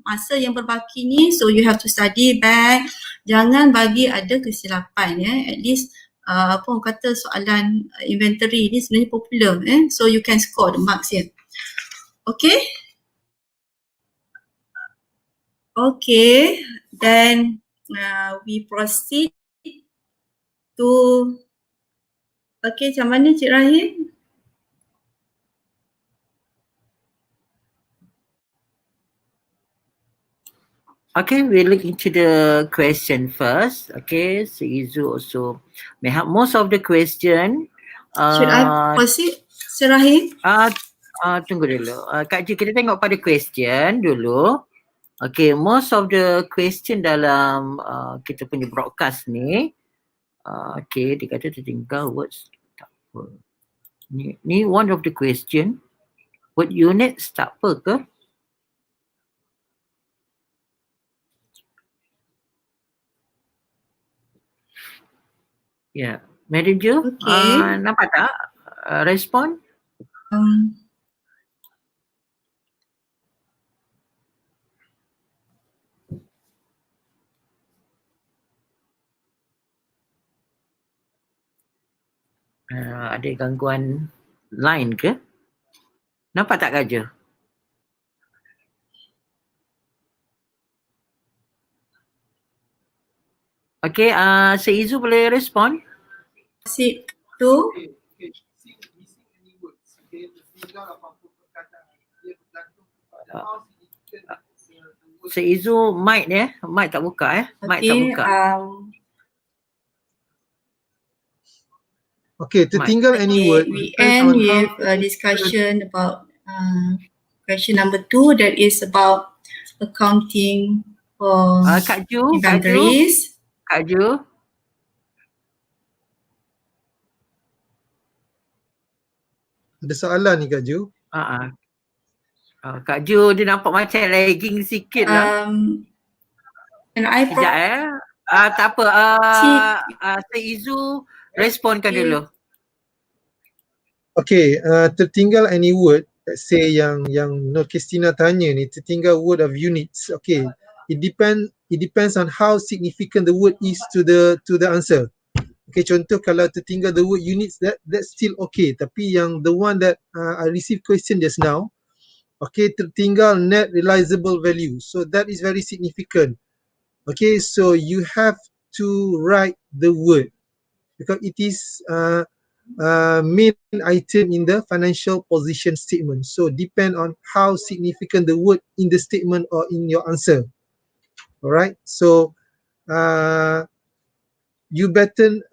Masa yang berbaki ni, so you have to study back. Jangan bagi ada kesilapan. At least apa orang kata soalan inventory ni sebenarnya popular. So you can score the marks here. Okay. Okay, then we proceed to, okay, macam mana Cik Rahim? Okay, we look into the question first. Okay, so Izu also may have most of the question. Should I proceed, Cik Rahim? Tunggu dulu. Kak Ju, kita tengok pada question dulu. Okay, most of the question dalam kita punya broadcast ni, okay, dia kata tertinggal words. Tak apa. Ni one of the question. Word units tak apa ke? Ya, yeah. Madam Ju, Okay. nampak tak respon? Ada gangguan line ke? Nampak tak Kak Ju? Okay, Izu boleh respon? Proceed to Izu mic ni mic tak buka mic tak buka. Okay, tertinggal any word. We end with a discussion about question number 2, that is about accounting for Kak Ju, inventories. Kak Ju. Ada soalan ni Kak Ju? Kak Ju dia nampak macam lagging sikit lah. Can I sekejap tak apa. Izu responkan dulu. Okay, tertinggal any word, let's say yang Nur Christina tanya ni, tertinggal word of units. Okay, it depends on how significant the word is to the answer. Okay, contoh kalau tertinggal the word units, that's still okay. Tapi yang the one that I received question just now, okay, tertinggal net realizable value. So that is very significant. Okay, so you have to write the word because it is main item in the financial position statement. So depend on how significant the word in the statement or in your answer. Alright, so you better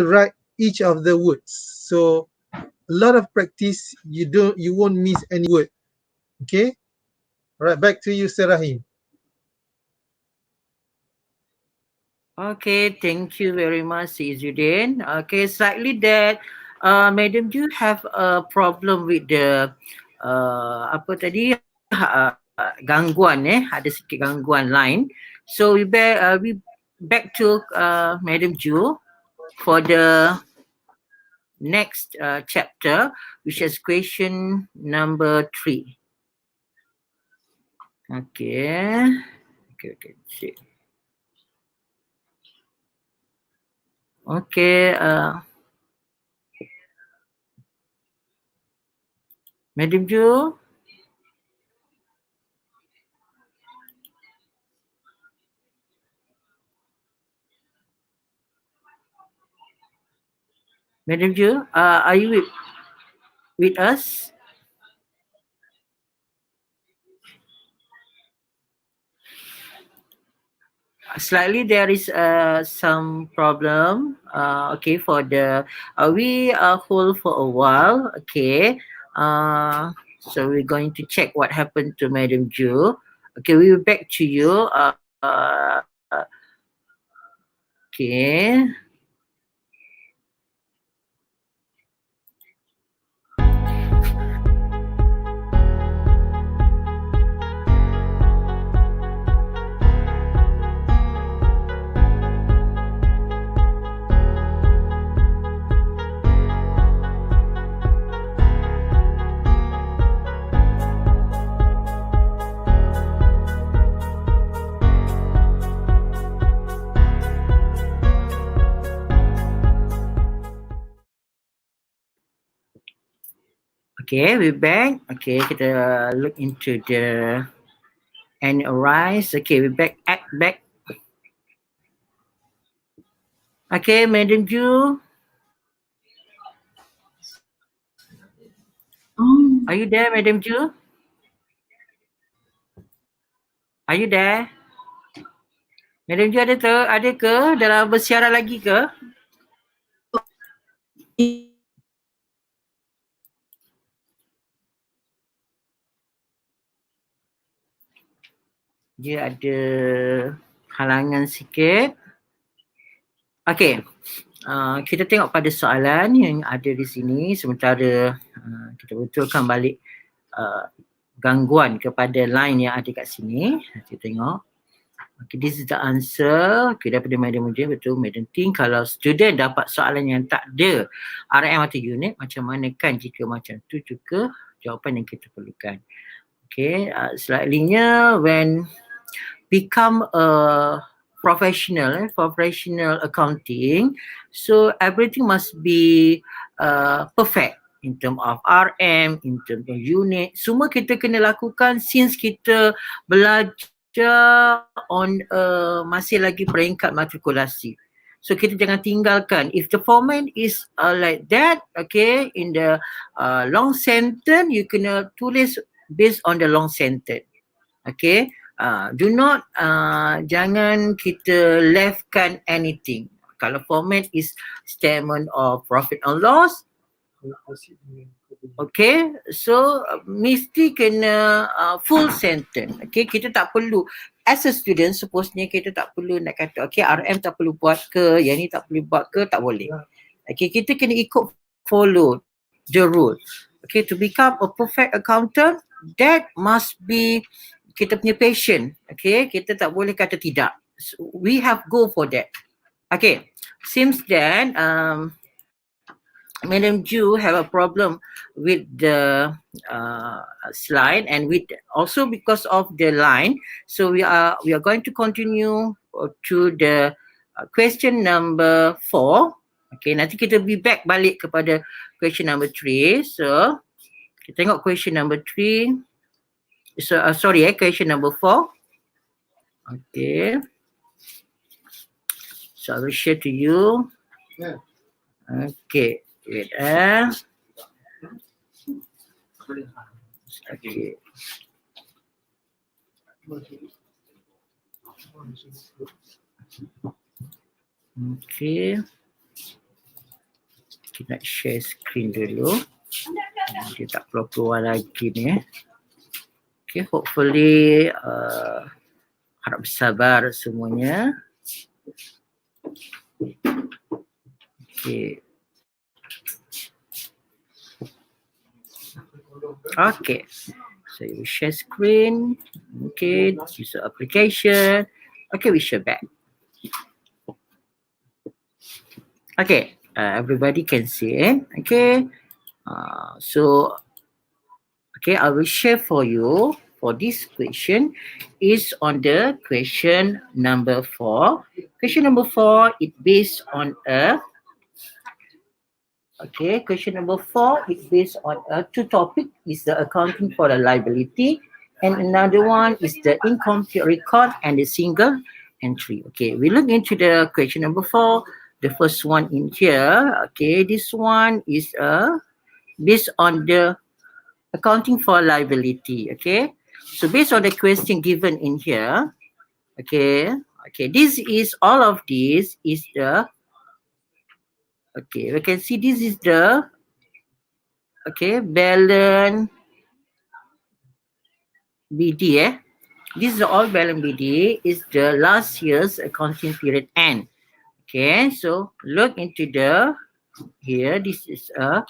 write each of the words. So a lot of practice, you won't miss any word. Okay, alright, back to you, Sir Rahim. Okay, thank you very much, Izzuddin. Okay, slightly that Madam, do you have a problem with the apa tadi gangguan ada sikit gangguan line. So we back to Madam Ju for the next chapter, which is question number 3. Okay. Okay, Madam Ju. Madam Ju, are you with us? slightly there is some problem. Okay, for the we hold for a while. Okay, so we're going to check what happened to Madam Ju. Okay, we'll back to you. Okay. Okay, we're back. Okay, kita look into the and arise. Okay, we're back. Act back. Okay, Madam Ju, Oh. are you there, Madam Ju? Are you there? Madam Ju ada ke dalam bersiaran lagi ke? Dia ada halangan sikit. Okay, kita tengok pada soalan yang ada di sini sementara kita betulkan balik gangguan kepada line yang ada kat sini. Kita tengok. Okay, this is the answer. Okay, daripada Madam Mujib, betul Madam Ting. Kalau student dapat soalan yang tak ada RM atau unit, macam mana kan jika macam tu juga jawapan yang kita perlukan. Okay, slightly-nya when become a professional accounting, so everything must be perfect in term of RM, in term of unit. Semua kita kena lakukan since kita belajar on masih lagi peringkat matrikulasi. So kita jangan tinggalkan. If the format is like that, okay, in the long sentence, you kena tulis based on the long sentence. Okay, do not jangan kita leftkan anything. Kalau format is statement of profit and loss, okay, so mesti kena full sentence. Okay, kita tak perlu as a student, supposednya kita tak perlu nak kata okay, RM tak perlu buat ke, yang ni tak perlu buat ke, tak boleh. Okay, kita kena ikut follow the rule. Okay, to become a perfect accountant, that must be kita punya passion. Okay, kita tak boleh kata tidak. So, we have go for that. Okay, seems that Madam Ju have a problem with the slide and with also because of the line. So we are going to continue to the question number 4. Okay, nanti kita be back balik kepada question number 3. So kita tengok question number 3. So question number 4. Okay. So I will share to you. Yeah. Okay. Wait. Okay. Okay. Kita nak share screen dulu. Dia tak keluar lagi ni. Okay, hopefully harap bersabar semuanya. Okay. Okay. So you share screen. Okay, user application. Okay, we share back. Okay, everybody can see it. Okay. So okay, I will share for you for this question is on the question number 4. Question number 4 is based on a question number 4 is based on two topic is the accounting for the liability and another one is the incomplete record and the single entry. Okay, we look into the question number 4. The first one in here, okay, this one is based on the accounting for liability. Okay, so based on the question given in here, okay, Okay, this is all of this is the, okay, we can see this is the, okay, balance BD. This is all balance BD is the last year's accounting period end. Okay, so look into the, here, this is a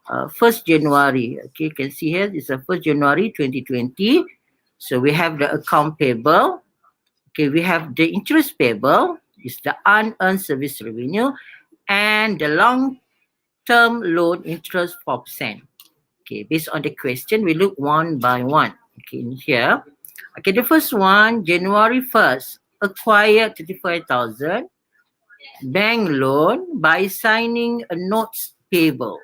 1st January. Okay, you can see here, this is a 1st January 2020. So we have the account payable. Okay, we have the interest payable, is the unearned service revenue, and the long-term loan interest 4%. Okay, based on the question, we look one by one. Okay, in here. Okay, the first one, January 1st, acquired 35,000 bank loan by signing a notes payable.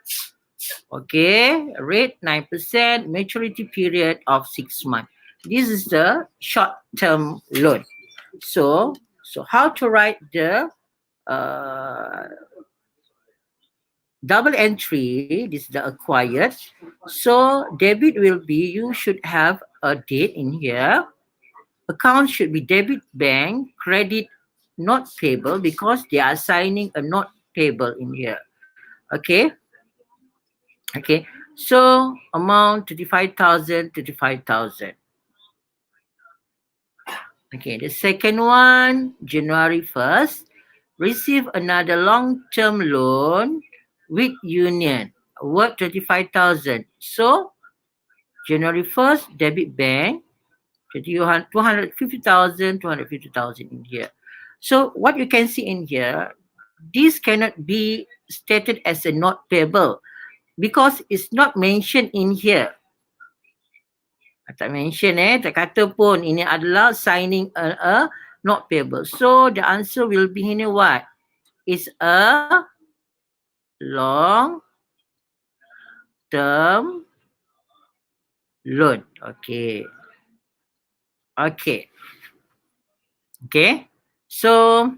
Okay, rate 9%, maturity period of 6 months. This is the short-term loan. So how to write the double entry? This is the acquired. So debit will be, you should have a date in here. Account should be debit bank, credit not payable, because they are signing a not payable in here. Okay. Okay. So amount 35,000, 35,000. Okay. The second one, January 1st, receive another long-term loan with Union worth 25,000. So January 1st, debit bank, 250,000, 250,000 in here. So what you can see in here, this cannot be stated as a not payable because it's not mentioned in here. Tak mention tak kata pun ini adalah signing a not payable. So the answer will be ini what? Is a long term loan. Okay. Okay. Okay. So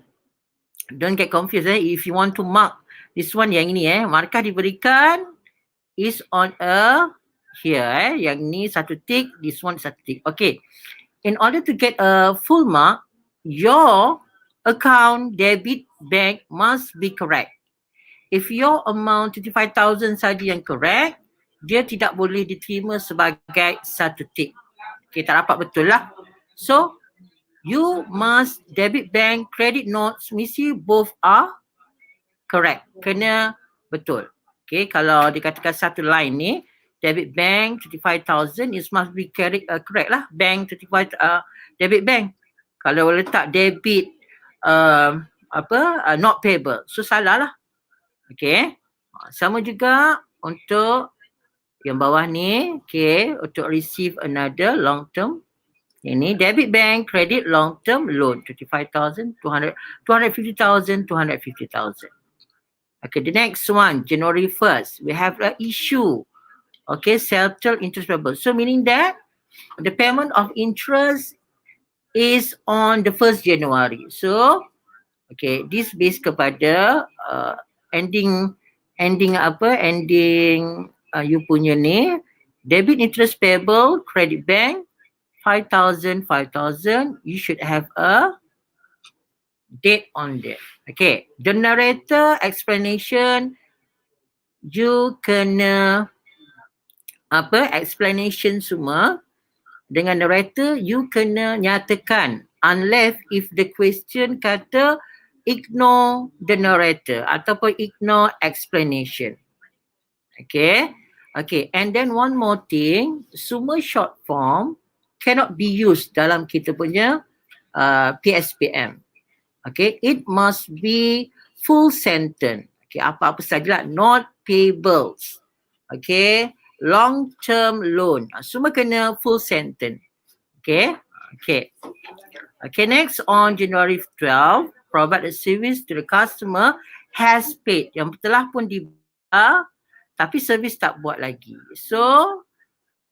don't get confused. If you want to mark this one, yang ini markah diberikan is on a here. Yang ni satu tick, this one satu tick. Okay. In order to get a full mark, your account debit bank must be correct. If your amount 35,000 saja yang correct, dia tidak boleh diterima sebagai satu tick. Okay, tak dapat betul lah. So, you must debit bank, credit notes, mesti both are correct. Kena betul. Okay, kalau dikatakan satu line ni, debit bank 35,000, it must be correct lah. Bank 35, debit bank. Kalau letak debit, not payable. So, salah lah. Okay. Sama juga untuk yang bawah ni. Okay, untuk receive another long term. Ini debit bank, credit long term loan 35,000, 250,000, 250,000. Okay, the next one, January 1st, we have an issue. Okay, settle interest payable. So meaning that the payment of interest is on the 1st January. So, okay, this based kepada ending you punya ni, debit interest payable, credit bank, 5,000, 5,000, you should have a date on there. Okay, the narrator explanation, you kena explanation semua dengan narrator, you kena nyatakan unless if the question kata ignore the narrator ataupun ignore explanation. Okay. Okay, and then one more thing, semua short form cannot be used dalam kita punya PSPM. Okay, it must be full sentence. Okay, apa-apa sajalah, not payables. Okay, long term loan. Semua kena full sentence. Okay, okay. Okay, next on January 12, provide a service to the customer has paid. Yang telah pun dibayar, tapi servis tak buat lagi. So,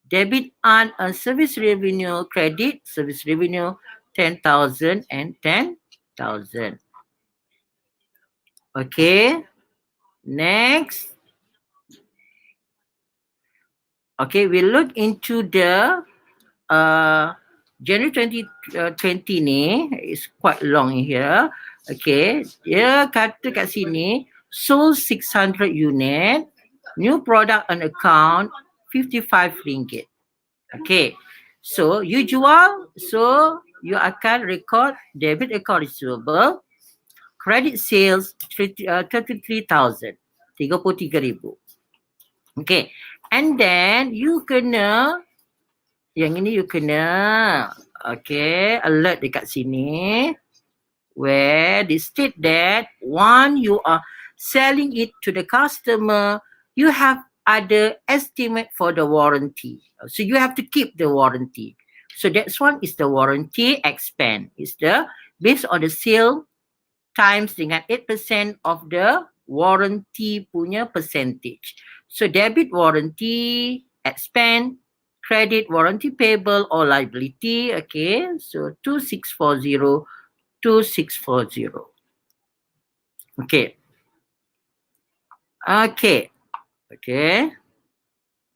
debit unearned service revenue, credit service revenue 10,000 and 10,000. Okay. Next. Okay, we look into the January 2020 ni is quite long in here. Okay, dia kata kat sini sold 600 unit, new product on account 55 ringgit. Okay, so you jual, so you akan record debit account receivable, credit sales 33,000, 33,000. Okay, and then you kena, yang ini you kena, okay, alert dekat sini where they state that one, you are selling it to the customer, you have other estimate for the warranty. So you have to keep the warranty. So that's one is the warranty expense. It's the based on the sale times dengan 8% of the warranty punya percentage. So debit warranty expense, credit warranty payable or liability. Okay, so 2640, 2640. Okay. Okay. Okay.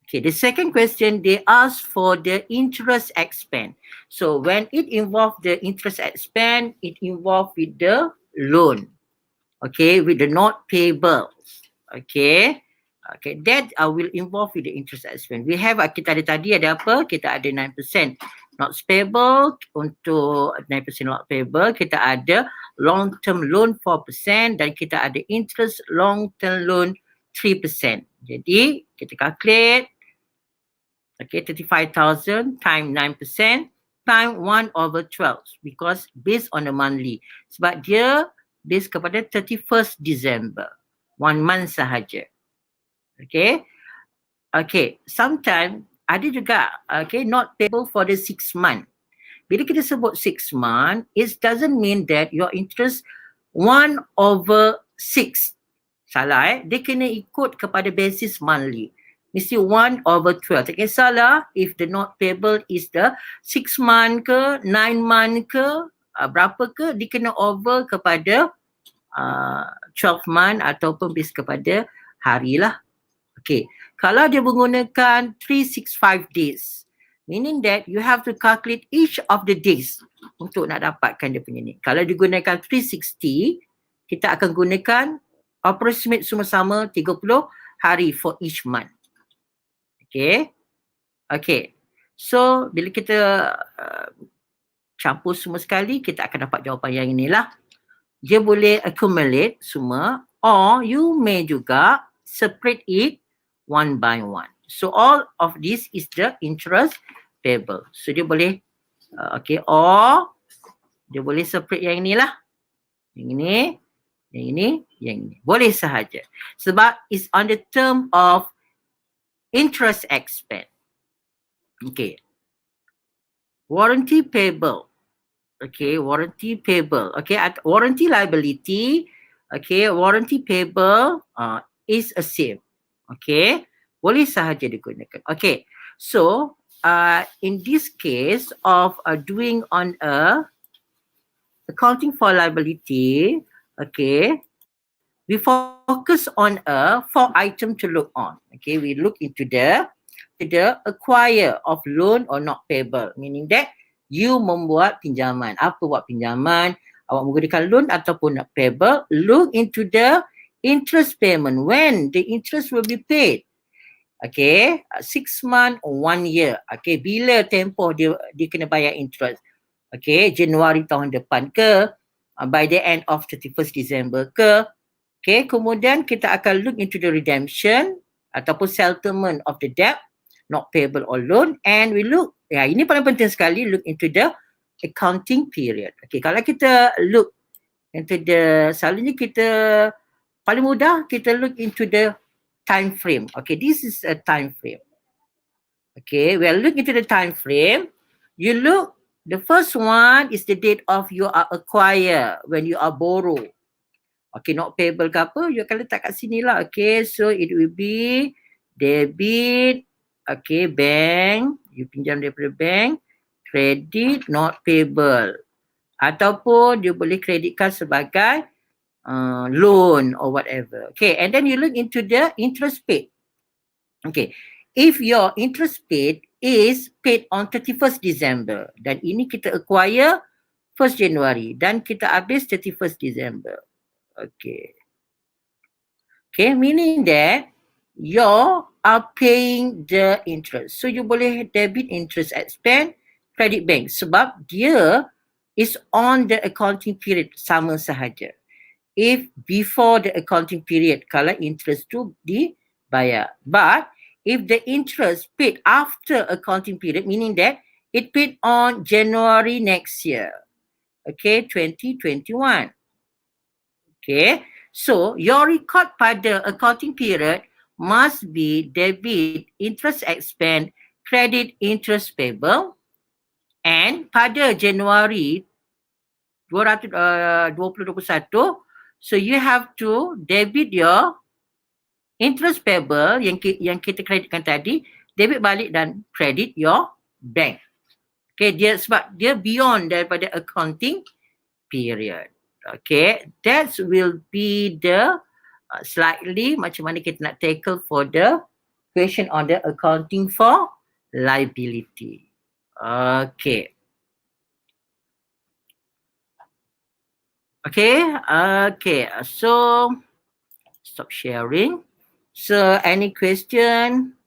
Okay, the second question, they ask for the interest expense. So when it involves the interest expense, it involves with the loan. Okay, with the not payable. Okay. Okay, that will involve with the interest expense. We have, kita ada tadi ada apa? Kita ada 9% not payable, untuk 9% not payable, kita ada long term loan 4% dan kita ada interest long term loan 3%. Jadi, kita calculate, okay, 35,000 times 9% times 1/12 because based on the monthly. Sebab dia based kepada 31st December. 1 month sahaja. Okay. Okay. Sometimes ada juga, okay, not payable for the 6 month. Bila kita sebut 6 month, it doesn't mean that your interest 1/6. Salah Dia kena ikut kepada basis monthly. Mesti 1/12. Tak kisahlah if the not payable is the 6 month ke, 9 month ke, berapa ke, dia kena over kepada 12 month ataupun based kepada hari lah. Okay, kalau dia menggunakan 365 days, meaning that you have to calculate each of the days untuk nak dapatkan dia punya ni. Kalau digunakan 360, kita akan gunakan approximate semua sama 30 hari for each month. Okay. Okay. So, bila kita campur semua sekali, kita akan dapat jawapan yang inilah. Dia boleh accumulate semua, or you may juga separate it one by one. So all of this is the interest payable. So dia boleh, okay, or dia boleh separate yang inilah. Yang ini, yang ini, yang ini. Boleh sahaja. Sebab it's on the term of interest expense. Okay. Warranty payable. Okay, warranty payable. Okay, at warranty liability, okay, warranty payable is a same. Okay, boleh sahaja digunakan. Okay, so in this case of doing on accounting for liability, okay, we focus on 4 item to look on. Okay, we look into the acquire of loan or not payable, meaning that you membuat pinjaman. Apa buat pinjaman? Awak menggunakan loan ataupun not payable. Look into the interest payment. When the interest will be paid. Okay. 6 months or 1 year. Okay. Bila tempoh dia kena bayar interest. Okay. Januari tahun depan ke? By the end of 31st December ke? Okay. Kemudian kita akan look into the redemption ataupun settlement of the debt. Not payable or loan. And we look, ini paling penting sekali, look into the accounting period. Okay, kalau kita look into the, selalunya kita, paling mudah kita look into the time frame. Okay, this is a time frame. Okay, we'll look into the time frame. You look, the first one is the date of you are acquire, when you are borrow. Okay, not payable ke apa, you akan letak kat sini lah. Okay, so it will be debit, okay, bank, you pinjam daripada bank, credit not payable. Ataupun dia boleh kreditkan sebagai loan or whatever. Okay, and then you look into the interest paid. Okay, if your interest paid is paid on 31st December. Dan ini kita acquire 1st January. Dan kita habis 31st December. Okay. Okay, meaning that you are paying the interest. So you boleh debit interest expense, credit bank. Sebab dia is on the accounting period sama sahaja. If before the accounting period, kalau interest tu dibayar. But if the interest paid after accounting period, meaning that it paid on January next year. Okay, 2021. Okay, so your record pada accounting period must be debit interest expense, credit interest payable, and pada Januari 2021, so you have to debit your interest payable yang kita kreditkan tadi, debit balik dan credit your bank. Okay, sebab dia beyond daripada accounting period. Okay, that will be the slightly macam mana kita nak tackle for the question on the accounting for liability. Okay. Okay, so stop sharing. So any question?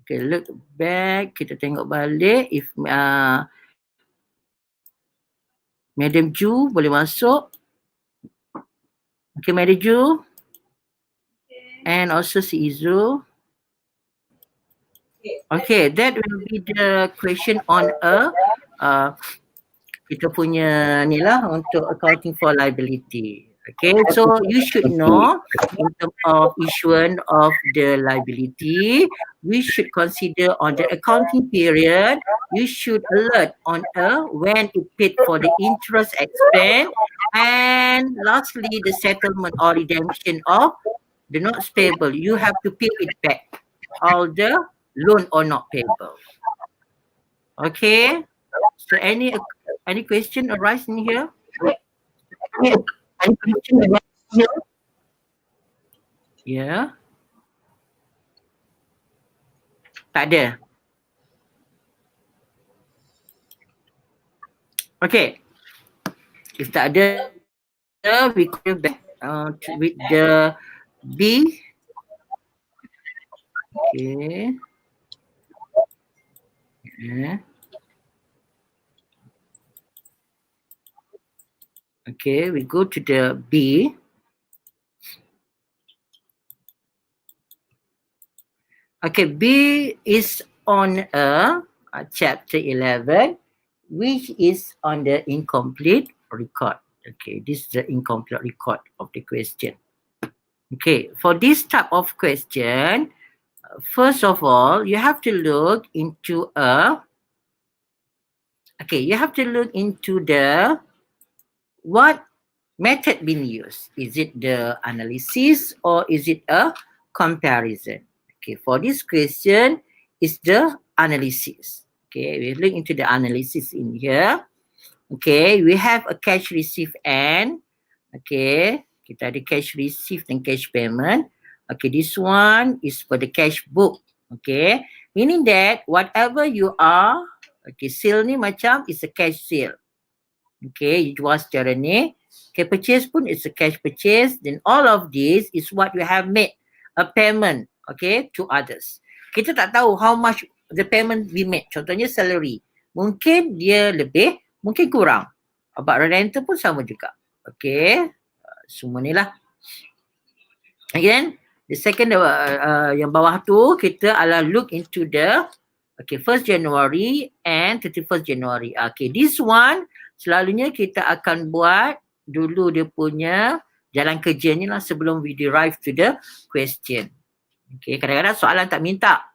Okay, look back, kita tengok balik if Madam Ju boleh masuk. Okay, Madam Ju. And also si Izu. Okay, that will be the question on kita punya ni lah untuk accounting for liability. Okay, so you should know in terms of issuance of the liability, we should consider on the accounting period, you should alert on when it paid for the interest expense, and lastly the settlement or redemption of the notes payable. You have to pay it back, all the loan or not payable. Okay, so any question arise in here? Any question arise here? Yeah. Tak ada. Okay. If tak ada, we go back with the B. Okay. Yeah. Okay, we go to the B. Okay, B is on chapter 11, which is on the incomplete record. Okay, this is the incomplete record of the question. Okay, for this type of question, first of all, you have to look into the what method being used. Is it the analysis or is it a comparison? Okay, for this question, is the analysis. Okay, we look into the analysis in here. Okay, we have a cash receipt and, okay, kita ada cash receipt and cash payment. Okay, this one is for the cash book. Okay, meaning that whatever you are, okay, sale ni macam is a cash sale. Okay, you jual secara ni. Okay, purchase pun is a cash purchase. Then all of this is what you have made a payment, okay, to others. Kita tak tahu how much the payment we made. Contohnya salary. Mungkin dia lebih, mungkin kurang. About rental pun sama juga. Okay, semua ni lah. Again, the second yang bawah tu kita adalah look into the 1st January and 31st January. Okay, this one selalunya kita akan buat dulu dia punya jalan kerjanya lah sebelum we derive to the question. Okay, kadang-kadang soalan tak minta.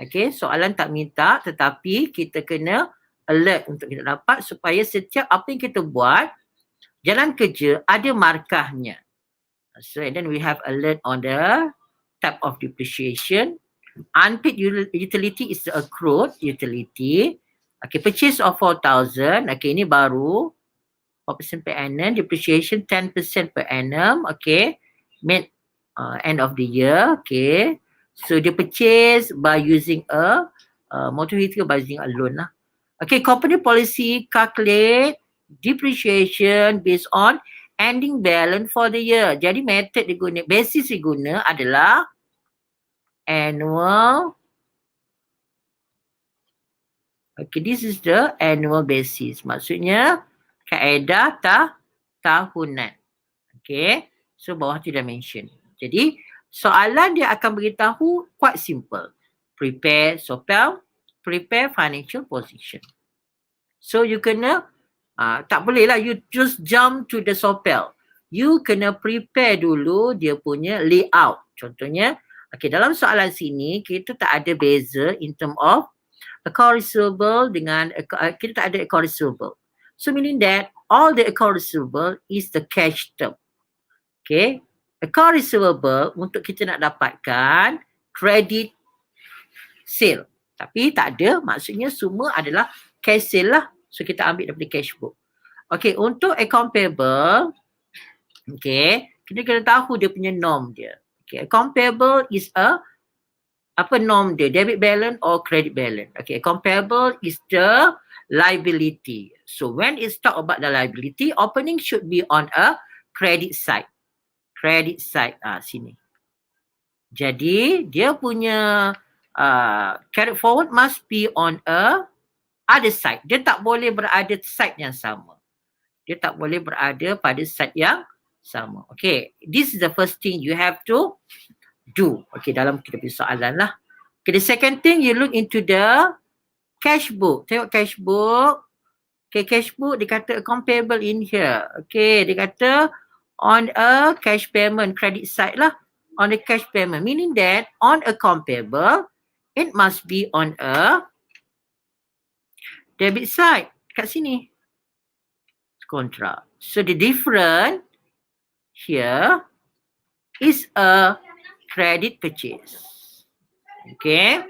Okay, soalan tak minta tetapi kita kena alert untuk kita dapat supaya setiap apa yang kita buat, jalan kerja ada markahnya. So and then we have alert on the type of depreciation. Unpaid utility is the accrued utility. Okay, purchase of 4,000. Okay, ini baru 4% per annum. Depreciation 10% per annum. Okay, made end of the year. Okay, so dia purchase by using a motor vehicle budgeting alone lah. Okay, company policy calculate depreciation based on ending balance for the year. Jadi method diguna, basis diguna adalah annual. Okay, this is the annual basis. Maksudnya kaedah tahunan. Okay, so bawah tu dah mention. Jadi soalan dia akan beritahu quite simple. Prepare SOPEL, prepare financial position. So you kena, tak boleh lah you just jump to the SOPEL. You kena prepare dulu dia punya layout. Contohnya, okay, dalam soalan sini kita tak ada beza in term of account receivable dengan, kita tak ada account receivable. So meaning that all the account receivable is the cash term. Okay, account receivable untuk kita nak dapatkan credit sale. Tapi tak ada, maksudnya semua adalah cash sale lah. So kita ambil daripada cash book. Okay, untuk account payable, okay, kita kena tahu dia punya norm dia. Okay, account payable is apa norm dia? Debit balance or credit balance? Okay, account payable is the liability. So when it's talk about the liability, opening should be on a credit side. Credit side, sini. Jadi dia punya carry forward must be on a other side. Dia tak boleh berada side yang sama. Dia tak boleh berada pada side yang sama. Okay, this is the first thing you have to do. Okay, dalam kita punya soalan lah. Okay, the second thing you look into the cash book. Tengok cash book. Okay, cash book dia kata account payable in here. Okay, dia kata on a cash payment, credit side lah. On a cash payment, meaning that on account payable, it must be on a debit side. Kat sini. Kontra. So the difference here is a credit purchase. Okay.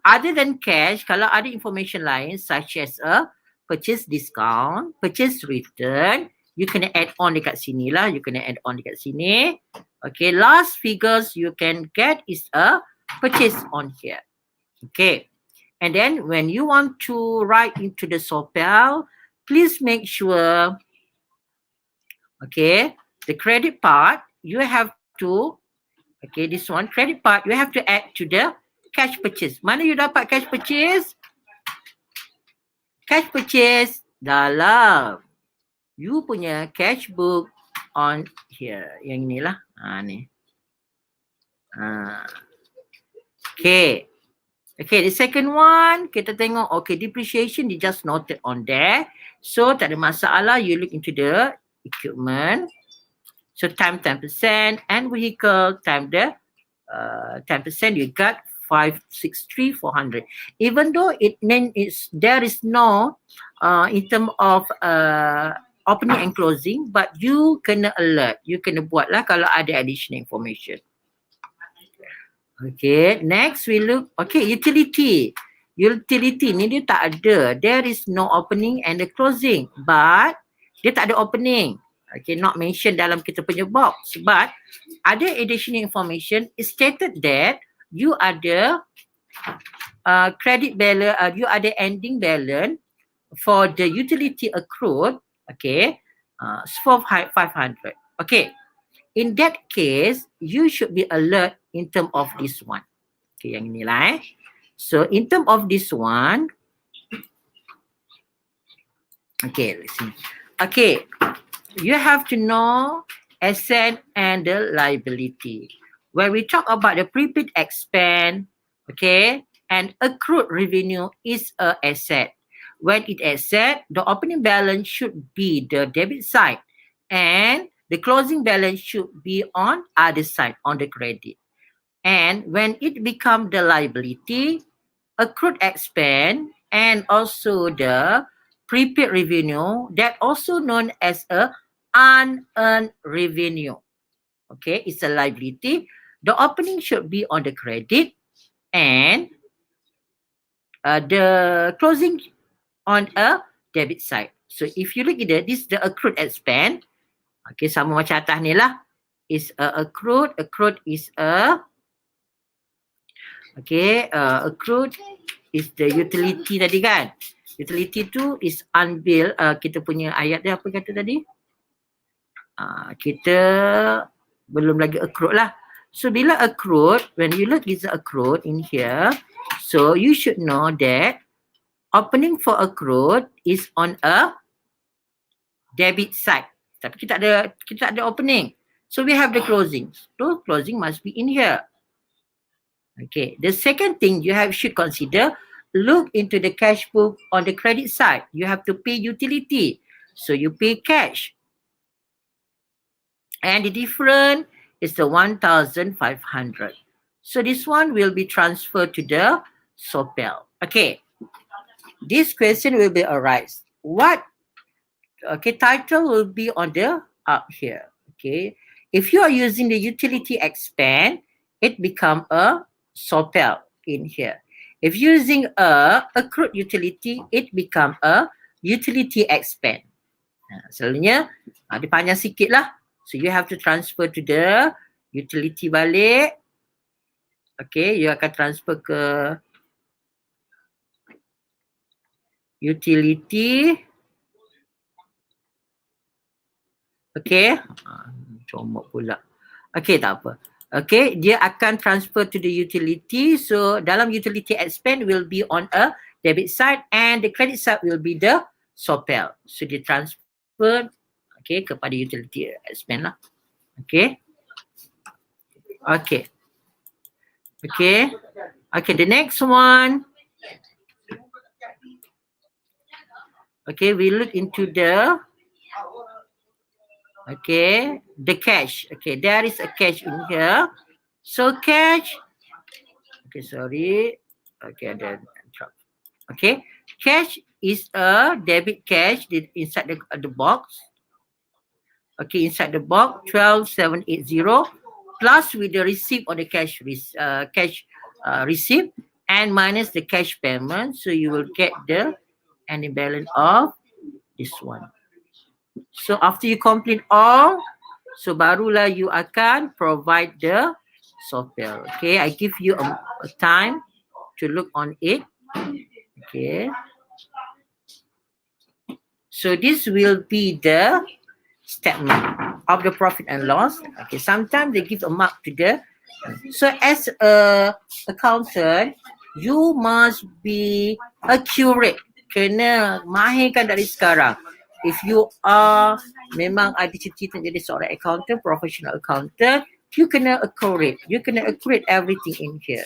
Other than cash, kalau ada information lain such as a purchase discount, purchase return, you kena add on dekat sini lah. You kena add on dekat sini. Okay. Last figures you can get is a purchase on here. Okay. And then when you want to write into the SOPEL, please make sure, okay, the credit part, you have to, okay, this one, credit part, you have to add to the cash purchase. Mana you dapat cash purchase? Cash purchase dalam you punya cash book on here. Yang inilah. Ni. Okay. Okay, the second one, kita tengok, okay, depreciation, they just noted on there. So, tak ada masalah, you look into the equipment. So, time 10% and vehicle, time the 10%, you got 563,400. Even though it means there is no, in term of opening and closing, but you kena alert, you kena buat lah kalau ada additional information. Okay, next we look, okay, utility. Utility ni dia tak ada. There is no opening and the closing. But, dia tak ada opening. Okay, not mentioned dalam kita punya box. But, ada additional information. It stated that you ada credit balance, you ada ending balance for the utility accrued, okay, for 500. Okay. In that case, you should be alert in term of this one. Okay, yang inilah So, in term of this one, okay, let's see. Okay, you have to know asset and the liability. When we talk about the prepaid expense, okay, and accrued revenue is a asset. When it asset, the opening balance should be the debit side and the closing balance should be on other side, on the credit. And when it become the liability, accrued expense and also the prepaid revenue, that also known as a unearned revenue. Okay, it's a liability. The opening should be on the credit and the closing on a debit side. So if you look at it, this is the accrued expense. Okay, sama macam atas ni lah. Is accrued. Accrued is a, okay, accrued is the utility tadi kan. Utility tu is unbilled. Kita punya ayat dia apa kata tadi? Kita belum lagi accrued lah. So bila accrued, when you look is accrued in here, so you should know that opening for accrued is on a debit side. Tapi kita ada opening. So we have the closing. So closing must be in here. Okay. The second thing you should consider, look into the cash book on the credit side. You have to pay utility. So you pay cash. And the difference is the 1,500. So this one will be transferred to the SOPEL. Okay. This question will be arise. What title will be on the up here. Okay. If you are using the utility expense, it become a SOPEL in here. If using a accrued utility, it become a utility expense. Selalunya dia panjang sikit lah. So you have to transfer to the utility balik. Okay, you akan transfer ke utility. Okay, comot pula. Okay, tak apa. Okay, dia akan transfer to the utility. So dalam utility expense will be on a debit side and the credit side will be the SOPEL. So dia transfer kepada utility expense lah. Okay. Okay. Okay. Okay, the next one. Okay, we look into the the cash. Okay, there is a cash in here. So cash. Okay, sorry. Okay, okay, cash is a debit cash inside the box. Okay, inside the box 12,780 plus with the receipt on the cash receipt and minus the cash payment. So you will get the ending balance of this one. So after you complete all, so barulah you akan provide the SOPEL. Okay, I give you a time to look on it. Okay. So this will be the statement of the profit and loss. Okay, sometimes they give a mark to the. So as a accountant, you must be accurate. Kena mahirkan dari sekarang. If you are memang ada cita-cita jadi seorang accountant, professional accountant, you kena accurate. You kena accurate everything in here.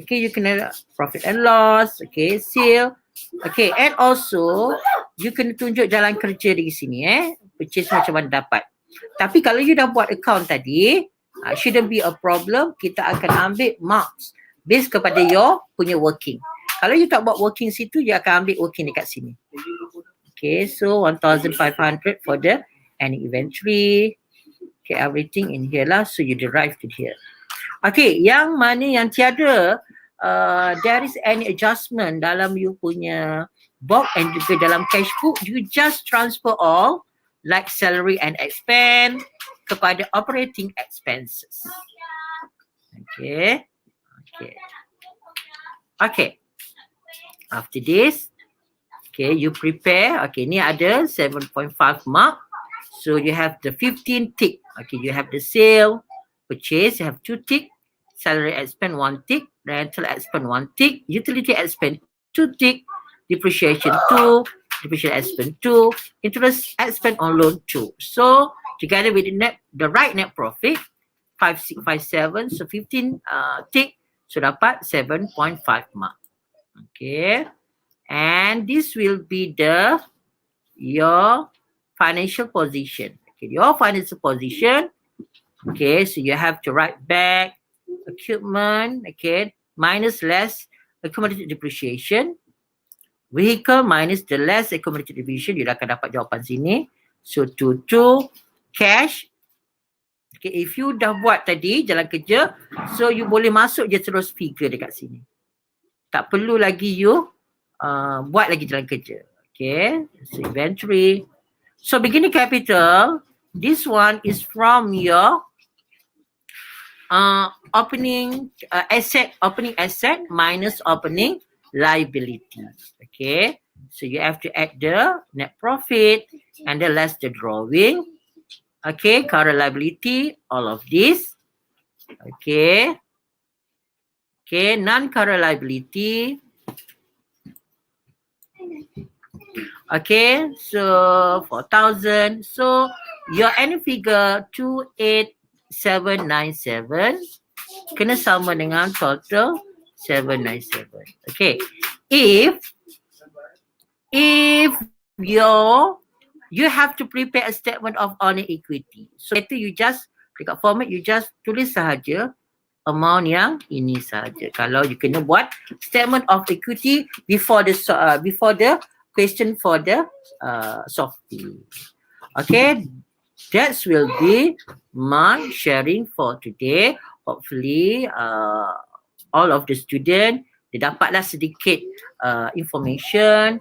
Okay, you kena profit and loss, okay, sale. Okay, and also you kena tunjuk jalan kerja di sini purchase macam mana dapat. Tapi kalau you dah buat account tadi, shouldn't be a problem. Kita akan ambil marks based kepada your punya working. Kalau you tak buat working situ, you akan ambil working dekat sini. Okay, so 1,500 for the any inventory. Okay, everything in here lah. So you derive to here. Okay, yang mana yang tiada there is any adjustment dalam you punya box and juga dalam cash book, you just transfer all like salary and expense kepada operating expenses. Okay. Okay. Okay. After this, okay, you prepare. Okay, ni ada 7.5 mark. So you have the 15 tick. Okay, you have the sale, purchase, you have 2 tick, salary expense 1 tick, rental expense 1 tick, utility expense 2 tick, depreciation 2, depreciation expense 2, interest expense on loan 2. So together with the right net profit 5657, so 15 tick, so dapat 7.5 mark. Okay, and this will be your financial position. Okay, your financial position. Okay, so you have to write back equipment, okay, minus less accumulated depreciation, vehicle minus the less accumulated depreciation. You dah akan dapat jawapan sini. So 22 cash. Okay, if you dah buat tadi jalan kerja, so you boleh masuk je terus figure dekat sini. Tak perlu lagi you buat lagi jalan kerja. Okay, so inventory. So beginning capital, this one is from your opening asset minus opening liability. Okay, so you have to add the net profit and the less the drawing. Okay, current liability, all of this. Okay, non-current liability. Okay, so 4,000. So your ending figure 28797 kena sama dengan total 797. Okay, if you have to prepare a statement of owner equity. So later you just dekat format you just tulis sahaja amount yang ini sahaja. Kalau you kena buat statement of equity before the question for the softie. Okay, that will be my sharing for today. Hopefully all of the student dia dapatlah sedikit information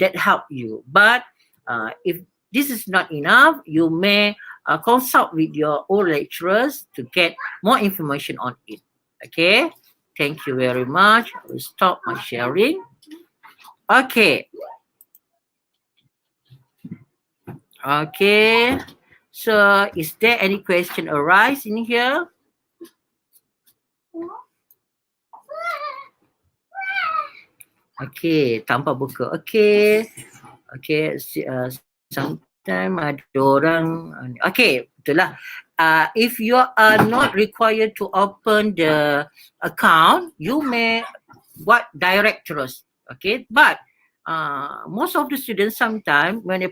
that help you. But if this is not enough, you may consult with your own lecturers to get more information on it. Okay, thank you very much. I will stop my sharing. Okay. Okay, so is there any question arise in here? Okay, tanpa buka. Okay, sometime ada orang. Okay, betul lah. If you are not required to open the account, you may buat direct terus. Okay, but most of the students sometimes when the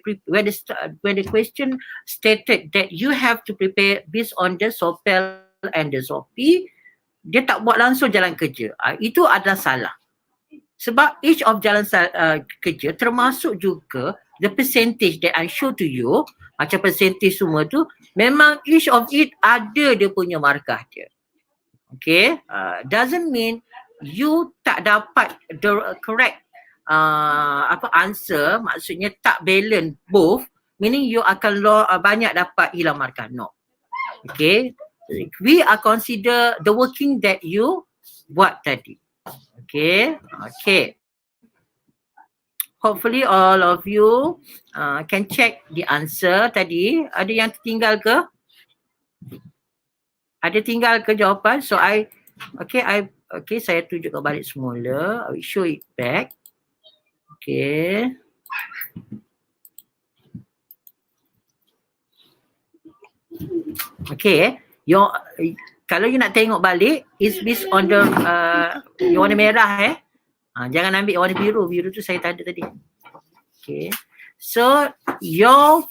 question stated that you have to prepare based on the SOPEL and the SOPI, dia tak buat langsung jalan kerja. Itu adalah salah. Sebab each of jalan kerja termasuk juga the percentage that I show to you, macam percentage semua tu, memang each of it ada dia punya markah dia. Okay, doesn't mean you tak dapat the correct answer, maksudnya tak balance both, meaning you akan banyak dapat hilang markah. No. Okay, we are consider the working that you buat tadi. Okay. Hopefully all of you can check the answer tadi. Ada yang tertinggal ke? Ada tinggal ke jawapan? So saya tunjukkan balik semula. I will show it back. Okay. Okay. Kalau you nak tengok balik, it's based on the yang warna merah jangan ambil warna biru. Biru tu saya tak ada tadi. Okay. So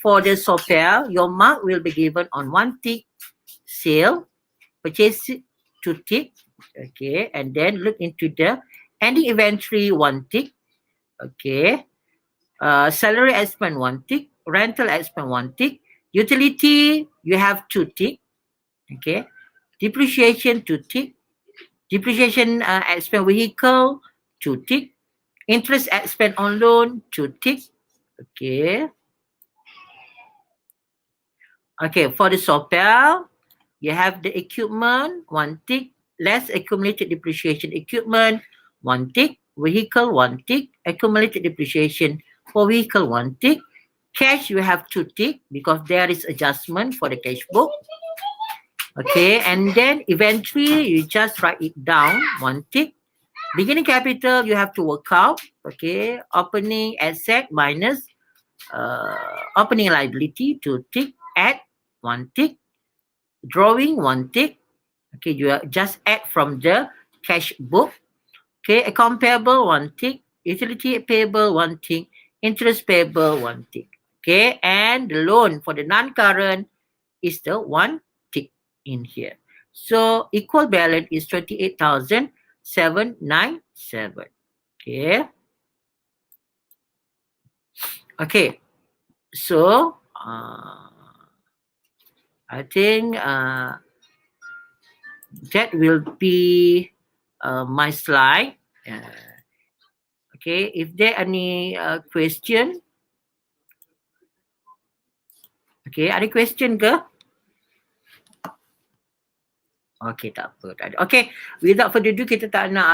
for the SOPEL, your mark will be given on 1 tick sale, purchase 2 tick. Okay, and then look into the ending inventory 1 tick. Okay, salary expense 1 tick, rental expense 1 tick, utility you have 2 tick. Okay, depreciation 2 tick, depreciation expense vehicle 2 tick, interest expense on loan 2 tick. Okay. Okay, for the SOPEL, you have the equipment 1 tick, less accumulated depreciation equipment 1 tick, vehicle 1 tick, accumulated depreciation for vehicle 1 tick, cash you have 2 tick because there is adjustment for the cash book. Okay, and then eventually you just write it down 1 tick. Beginning capital you have to work out. Okay, opening asset minus opening liability 2 tick, add 1 tick, drawing 1 tick. Okay, you just add from the cash book. Okay, account payable 1 tick, utility payable 1 tick, interest payable 1 tick. Okay, and the loan for the non-current is the 1 tick in here. So equal balance is 28,797. Okay. Okay. So I think that will be my slide. Okay, if there any question? Okay, ada question ke? Okay, tak apa. Tak ada. Okay, without further ado, kita tak nak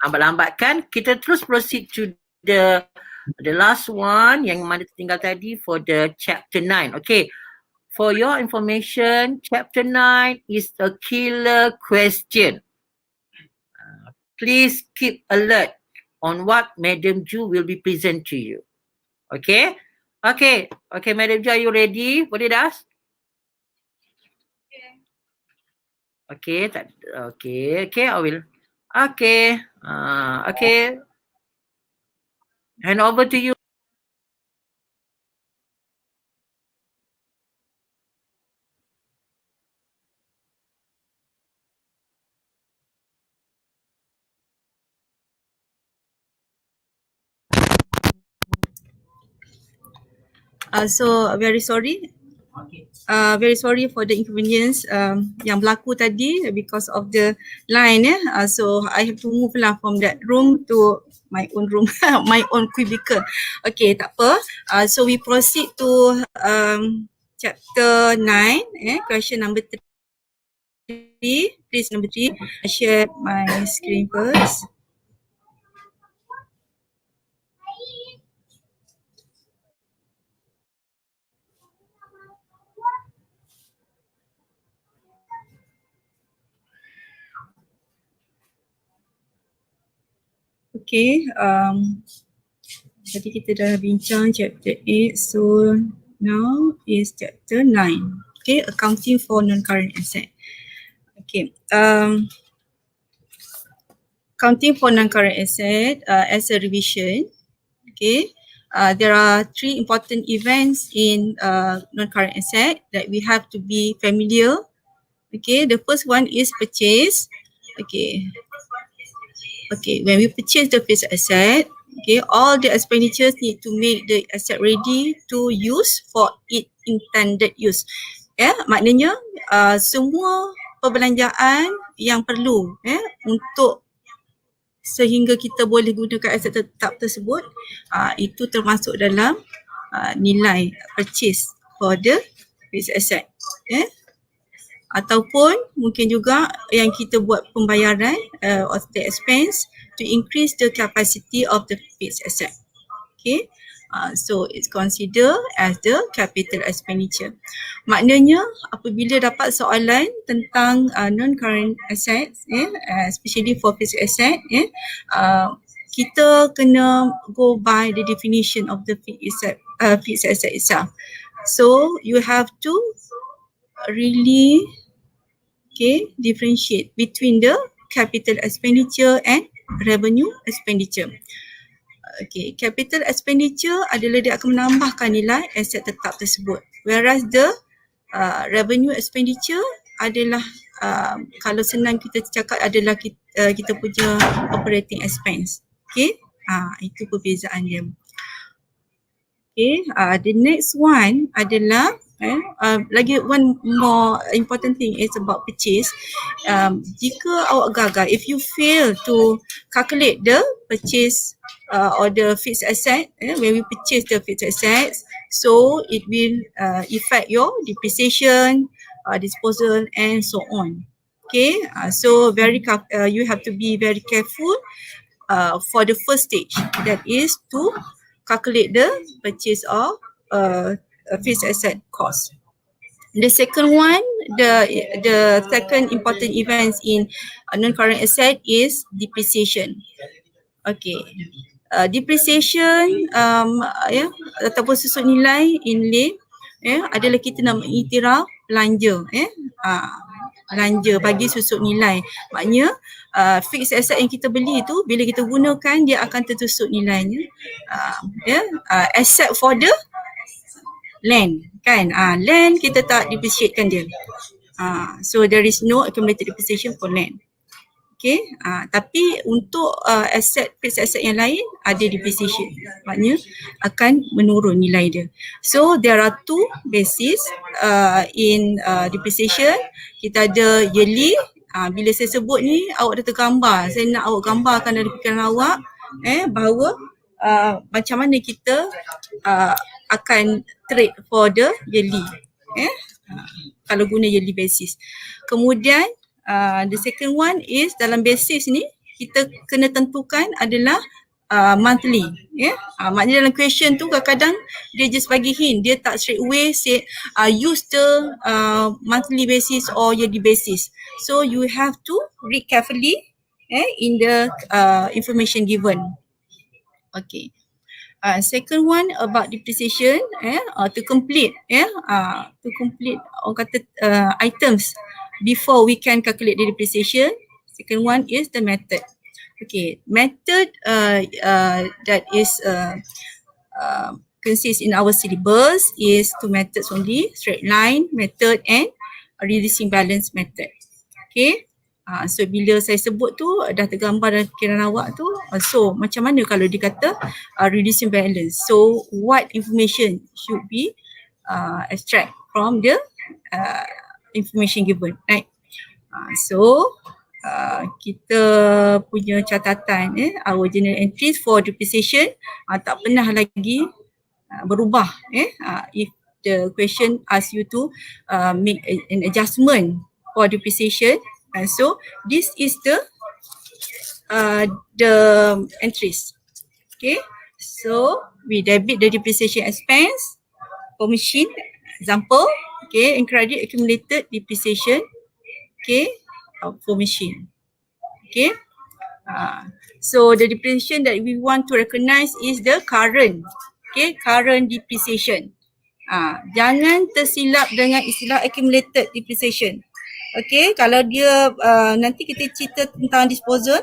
lambat-lambatkan. Kita terus proceed to the last one yang mana tertinggal tadi for the chapter 9. Okay, for your information, chapter 9 is a killer question. Please keep alert on what Madam Ju will be present to you. Okay? Okay, Madam Ju, are you ready? Boleh dah? Okay, I will. Okay, okay. Hand over to you. So very sorry. Very sorry for the inconvenience yang berlaku tadi because of the line. So I have to move lah from that room to my own room, my own cubicle. Okay, tak apa. So we proceed to chapter 9, question number 3. Please number 3. I share my screen first. Okay, tadi kita dah bincang chapter 8, so now is chapter 9. Okay, accounting for non-current asset. Okay, accounting for non-current asset as a revision. Okay, there are 3 important events in non-current asset that we have to be familiar. Okay, the first one is purchase. Okay, when we purchase the fixed asset, okay, all the expenditures need to make the asset ready to use for its intended use. Maknanya semua perbelanjaan yang perlu untuk sehingga kita boleh gunakan aset tetap tersebut, itu termasuk dalam nilai purchase for the fixed asset. Ataupun mungkin juga yang kita buat pembayaran of the expense to increase the capacity of the fixed asset. Okay, so it's considered as the capital expenditure. Maknanya apabila dapat soalan tentang non-current assets, especially for fixed asset, kita kena go by the definition of the fixed asset itself. So you have to really differentiate between the capital expenditure and revenue expenditure. Okay, capital expenditure adalah dia akan menambahkan nilai aset tetap tersebut, whereas the revenue expenditure adalah kalau senang kita cakap adalah kita punya operating expense. Okay, itu perbezaan dia. Okay, the next one adalah lagi one more important thing is about purchase. Jika awak gagal, if you fail to calculate the purchase or the fixed asset, when we purchase the fixed assets, so it will affect your depreciation, disposal and so on. Okay, so you have to be very careful for the first stage, that is to calculate the purchase of fixed asset cost. The second one, the second important events in non-current asset is depreciation. Okay, depreciation ataupun susut nilai inlay adalah kita nak mengiktiraf belanja, belanja bagi susut nilai. Maknanya fixed asset yang kita beli tu bila kita gunakan dia akan tertusuk nilainya, except for the land kan, land kita tak depreciatekan dia, so there is no accumulated depreciation for land. Okay, tapi untuk fixed asset yang lain ada depreciation, maknanya akan menurun nilai dia. So there are 2 basis in depreciation. Kita ada yearly. Bila saya sebut ni awak dah tergambar, saya nak awak gambarkan dari fikiran awak bahawa macam mana kita akan trade for the yearly. Kalau guna yearly basis. Kemudian the second one is dalam basis ni kita kena tentukan adalah monthly, maknanya dalam question tu kadang-kadang dia just bagi hint, dia tak straight away say use the monthly basis or yearly basis. So you have to read carefully in the information given. Okay. Second one about depreciation, to complete orang kata items before we can calculate the depreciation. Second one is the method. Okay, method that is consists in our syllabus is two methods only: straight line method and reducing balance method. Okay. So bila saya sebut tu dah tergambar dalam fikiran awak tu, so macam mana kalau dikata reducing balance, so what information should be extract from the information given, right? So kita punya catatan our journal entries for depreciation tak pernah lagi berubah if the question ask you to make an adjustment for depreciation. So this is the entries. Okay, so we debit the depreciation expense for machine, example, okay, and credit accumulated depreciation, okay, for machine. Okay, so the depreciation that we want to recognize is the current, okay, current depreciation. Jangan tersilap dengan istilah accumulated depreciation. Okay, kalau dia nanti kita cerita tentang disposal,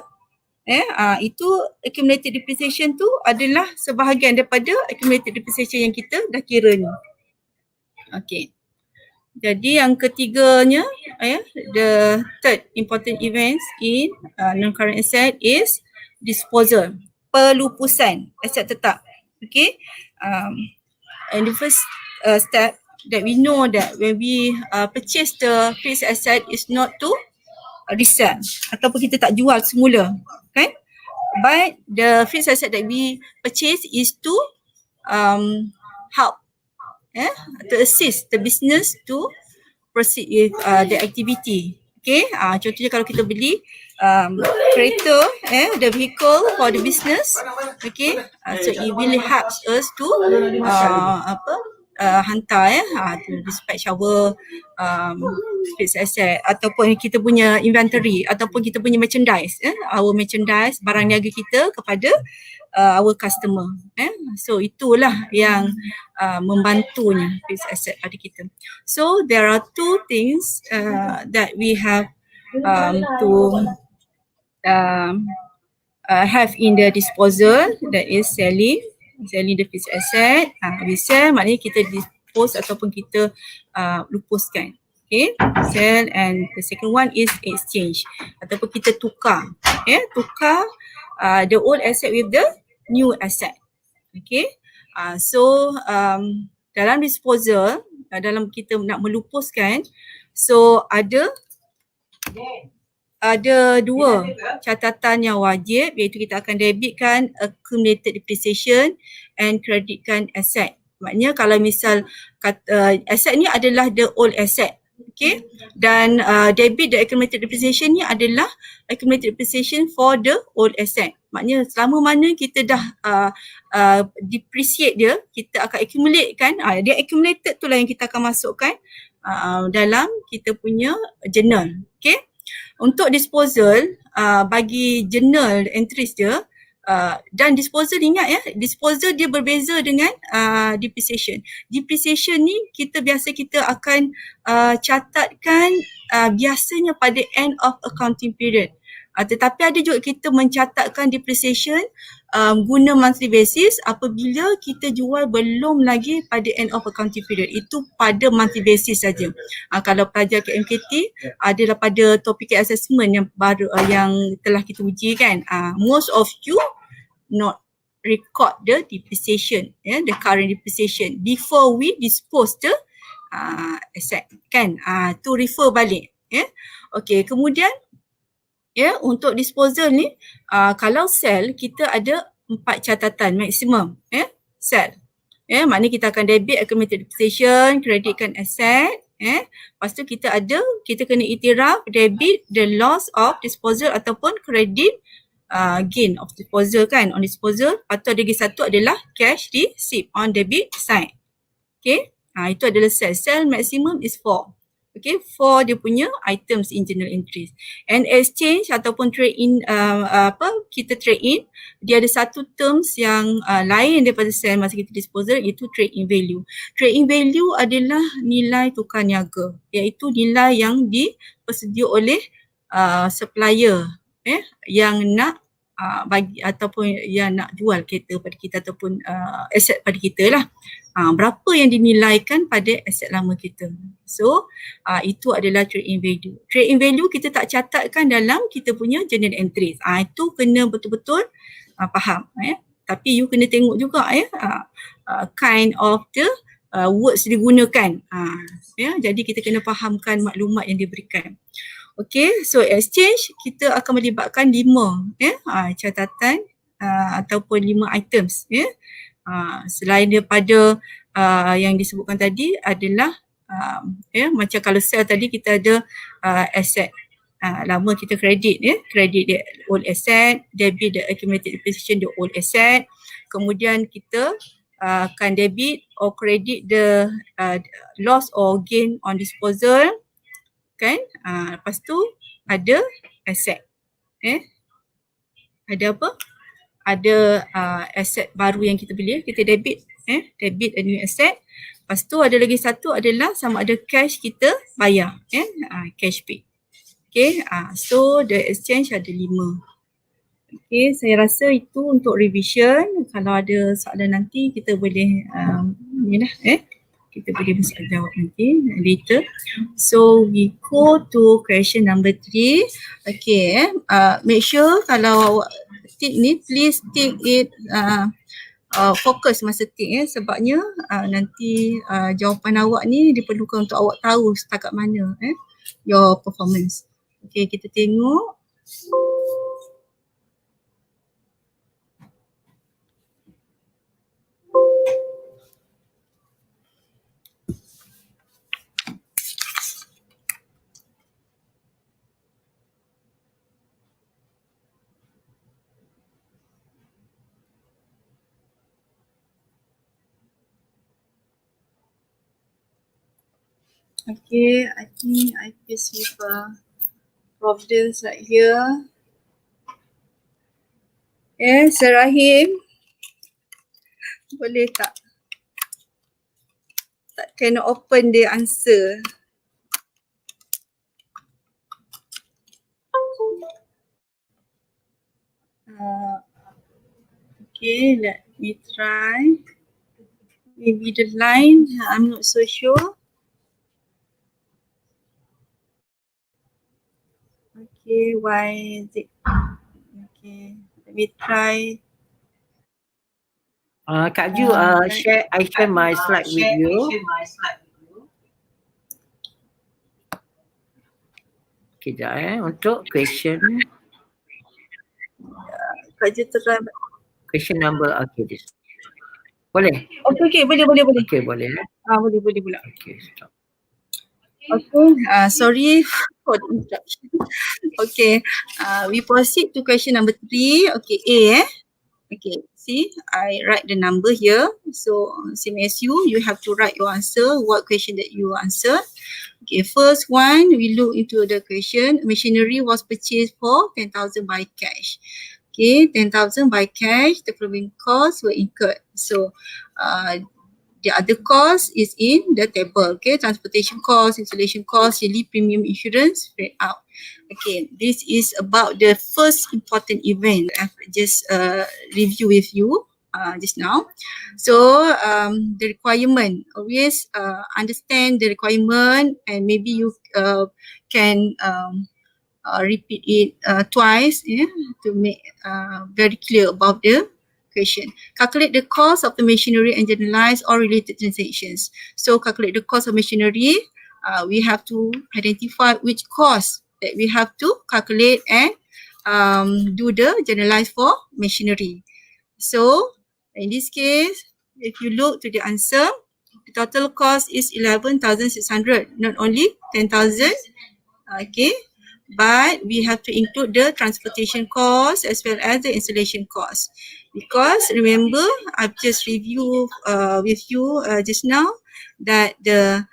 itu accumulated depreciation tu adalah sebahagian daripada accumulated depreciation yang kita dah kira ni. Okay, jadi yang ketiganya, the third important events in non-current asset is disposal, pelupusan aset tetap. Okay, and the first step that we know that when we purchase the fixed asset is not to resell ataupun kita tak jual semula, kan? But the fixed asset that we purchase is to help, to assist the business to proceed with the activity. Okay, contohnya kalau kita beli kereta, the vehicle for the business, okay, so it really helps us to hantar to dispatch our fixed asset ataupun kita punya inventory ataupun kita punya merchandise, our merchandise, barang niaga kita kepada our customer. So itulah yang membantunya fixed asset pada kita. So there are two things that we have to have in the disposal, that is selling the fixed asset. We sell maknanya kita dispose ataupun kita lupuskan. Okay, sell, and the second one is exchange ataupun kita tukar, tukar the old asset with the new asset. Okay, so dalam disposal, dalam kita nak melupuskan, so ada dua catatan yang wajib, iaitu kita akan debitkan accumulated depreciation and creditkan asset. Maknanya kalau misal asset ni adalah the old asset, okay, dan debit the accumulated depreciation ni adalah accumulated depreciation for the old asset. Maknanya selama mana kita dah depreciate dia, kita akan accumulate kan, dia accumulated tu lah yang kita akan masukkan dalam kita punya journal. Okay, untuk disposal, bagi journal entries dia, dan disposal, ingat disposal dia berbeza dengan depreciation. Depreciation ni kita akan catatkan biasanya pada end of accounting period. Tetapi ada juga kita mencatatkan depreciation guna monthly basis apabila kita jual belum lagi pada end of accounting period. Itu pada monthly basis saja. Kalau pelajar KMKT adalah pada topik assessment yang baru yang telah kita uji kan. Most of you not record the depreciation, the current depreciation before we dispose the asset kan. Tu refer balik. Okay, kemudian untuk disposal ni, kalau sell kita ada 4 catatan maksimum, sell. Maknanya kita akan debit accumulated depreciation, creditkan asset, Lepas tu kita kena iktiraf debit the loss of disposal ataupun credit gain of disposal kan, on disposal. Lepas tu ada lagi satu adalah cash receipt on debit side. Okay, itu adalah sell maximum is 4. Okay, 4 dia punya items in journal entries. And exchange ataupun trade in, kita trade in, dia ada satu terms yang lain daripada sell masa kita disposal, iaitu trade in value. Trade in value adalah nilai tukar niaga, iaitu nilai yang dipersedia oleh supplier yang nak bagi ataupun yang nak jual kereta pada kita ataupun aset pada kita lah. Berapa yang dinilaikan pada aset lama kita. So itu adalah trade in value. Trade in value kita tak catatkan dalam kita punya journal entries. Itu kena betul-betul faham. Tapi you kena tengok juga kind of the words digunakan. Jadi kita kena fahamkan maklumat yang diberikan. Okay, so exchange kita akan melibatkan 5 catatan ataupun 5 items. Selain daripada yang disebutkan tadi adalah macam kalau sell tadi kita ada asset lama kita credit the old asset, debit the accumulated depreciation the old asset, kemudian kita akan debit or credit the loss or gain on disposal kan. Lepas tu ada asset ada apa? Ada aset baru yang kita beli, kita debit a new asset. Lepas tu ada lagi satu adalah sama ada cash kita bayar cash pay. Okay, so the exchange ada 5. Okay, saya rasa itu untuk revision. Kalau ada soalan nanti kita boleh kita boleh bersoal jawab nanti later. So we go to question number 3. Okay, make sure kalau awak tick ni, please tick it fokus masa tick sebabnya nanti jawapan awak ni diperlukan untuk awak tahu setakat mana your performance. Okay, kita tengok. Okay, I think I face with problems right here. Sir Rahim, boleh tak cannot open the answer. Okay, let me try. Maybe the line, I'm not so sure. Okay, why is it? Okay, let me try. Kak Ju, I share my slide with you. Kejap untuk question. Kak Ju terang. Question number, okay, this. Boleh? Okay, boleh. Okay, boleh. Boleh pula. Okay, stop. Okay, sorry for the interruption. Okay, we proceed to question number 3. Okay, A. Okay, see, I write the number here. So, same as you have to write your answer, what question that you answer. Okay, first one, we look into the question. Machinery was purchased for 10,000 by cash. Okay, 10,000 by cash, the following costs were incurred. So, the other cost is in the table. Okay, transportation cost, installation cost, yearly premium insurance, spread out. Okay, this is about the first important event I've just review with you just now. So the requirement, always understand the requirement, and maybe you can repeat it twice to make very clear about the question. Calculate the cost of the machinery and generalize all related transactions. So calculate the cost of machinery. We have to identify which cost that we have to calculate and do the generalize for machinery. So in this case, if you look to the answer, the total cost is 11,600, not only 10,000. Okay, but we have to include the transportation cost as well as the installation cost, because remember I've just reviewed with you just now that the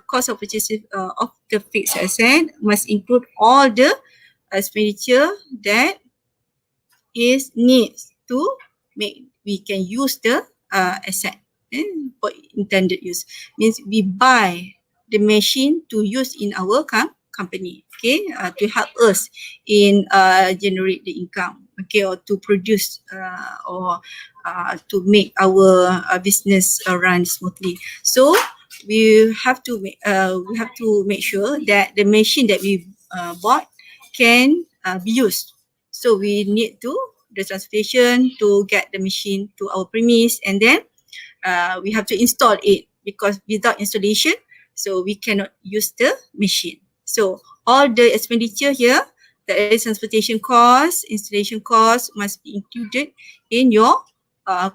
cost of purchases of the fixed asset must include all the expenditure that is needs to make we can use the asset for intended use. Means we buy the machine to use in our company, okay, to help us in generate the income, okay, or to produce or to make our business run smoothly. So we have to make sure that the machine that we bought can be used. So we need to the transportation to get the machine to our premise, and then we have to install it, because without installation, so we cannot use the machine. So all the expenditure here, that is transportation cost, installation cost, must be included in your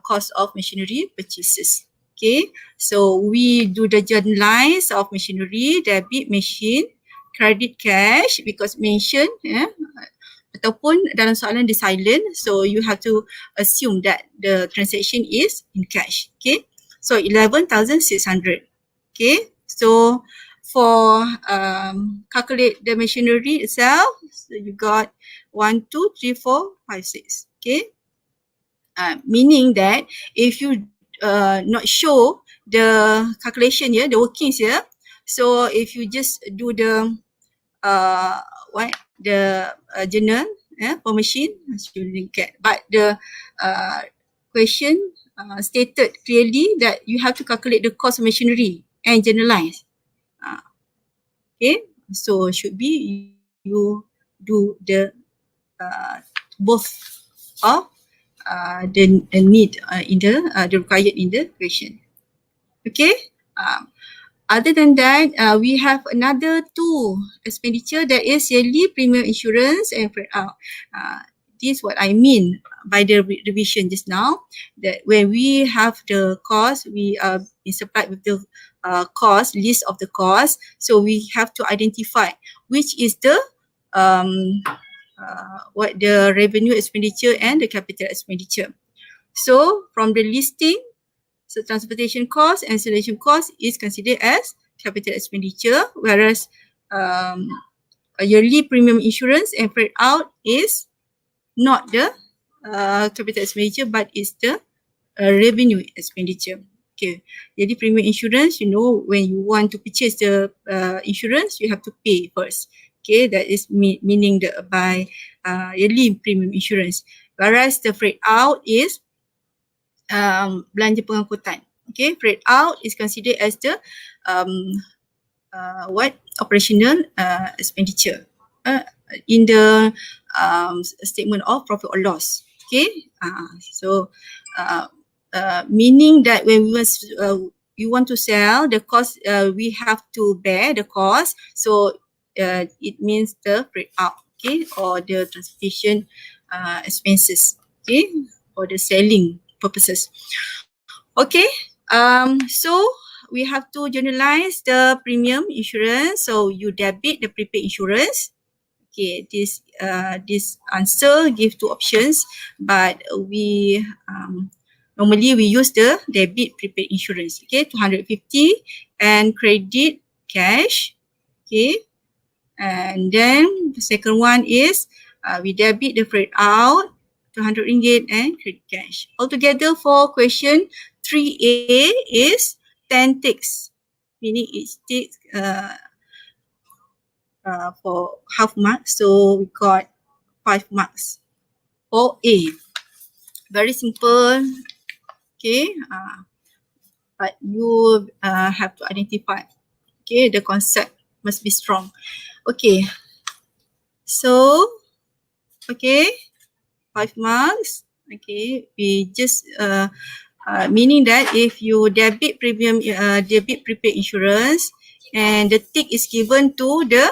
cost of machinery purchases. Okay, so we do the journalize of machinery, debit machine, credit cash, because mentioned ataupun dalam soalan dia silent, so you have to assume that the transaction is in cash. Okay, so 11,600. Okay, so for calculate the machinery itself, so you got 1, 2, 3, 4, 5, 6. Okay, meaning that if you not show the calculation here, the workings here, so if you just do the journal for machine, you will get. But the question stated clearly that you have to calculate the cost of machinery and generalize. Okay, so should be you do the both of the need in the required in the question. Okay. Other than that, we have another two expenditure, that is yearly premium insurance and freight out. This is what I mean by the revision just now, that when we have the cost, we are supplied with the cost, list of the cost. So we have to identify which is the what the revenue expenditure and the capital expenditure. So from the listing, so transportation cost and installation cost is considered as capital expenditure, whereas a yearly premium insurance and freight out is not the capital expenditure, but is the revenue expenditure. Okay, yearly premium insurance, you know, when you want to purchase the insurance, you have to pay first. Okay, that is meaning the by yearly premium insurance. Whereas the freight out is belanja pengangkutan. Okay, freight out is considered as the operational expenditure in the statement of profit or loss. Okay, so meaning that when we want to sell, the cost we have to bear the cost. So it means the freight out, okay, or the transportation expenses, okay, for the selling purposes. Okay, so we have to generalize the premium insurance. So you debit the prepaid insurance. Okay, this answer give two options, but we normally we use the debit prepaid insurance. Okay, 250, and credit cash. Okay, and then the second one is we debit the freight out, 200 ringgit, and credit cash. Altogether for question 3A is 10 ticks, meaning each tick for half marks. So we got 5 marks for A. Very simple. Okay, but you have to identify. Okay, the concept must be strong. Okay, so okay, 5 marks. Okay, we just meaning that if you debit prepaid insurance, and the tick is given to the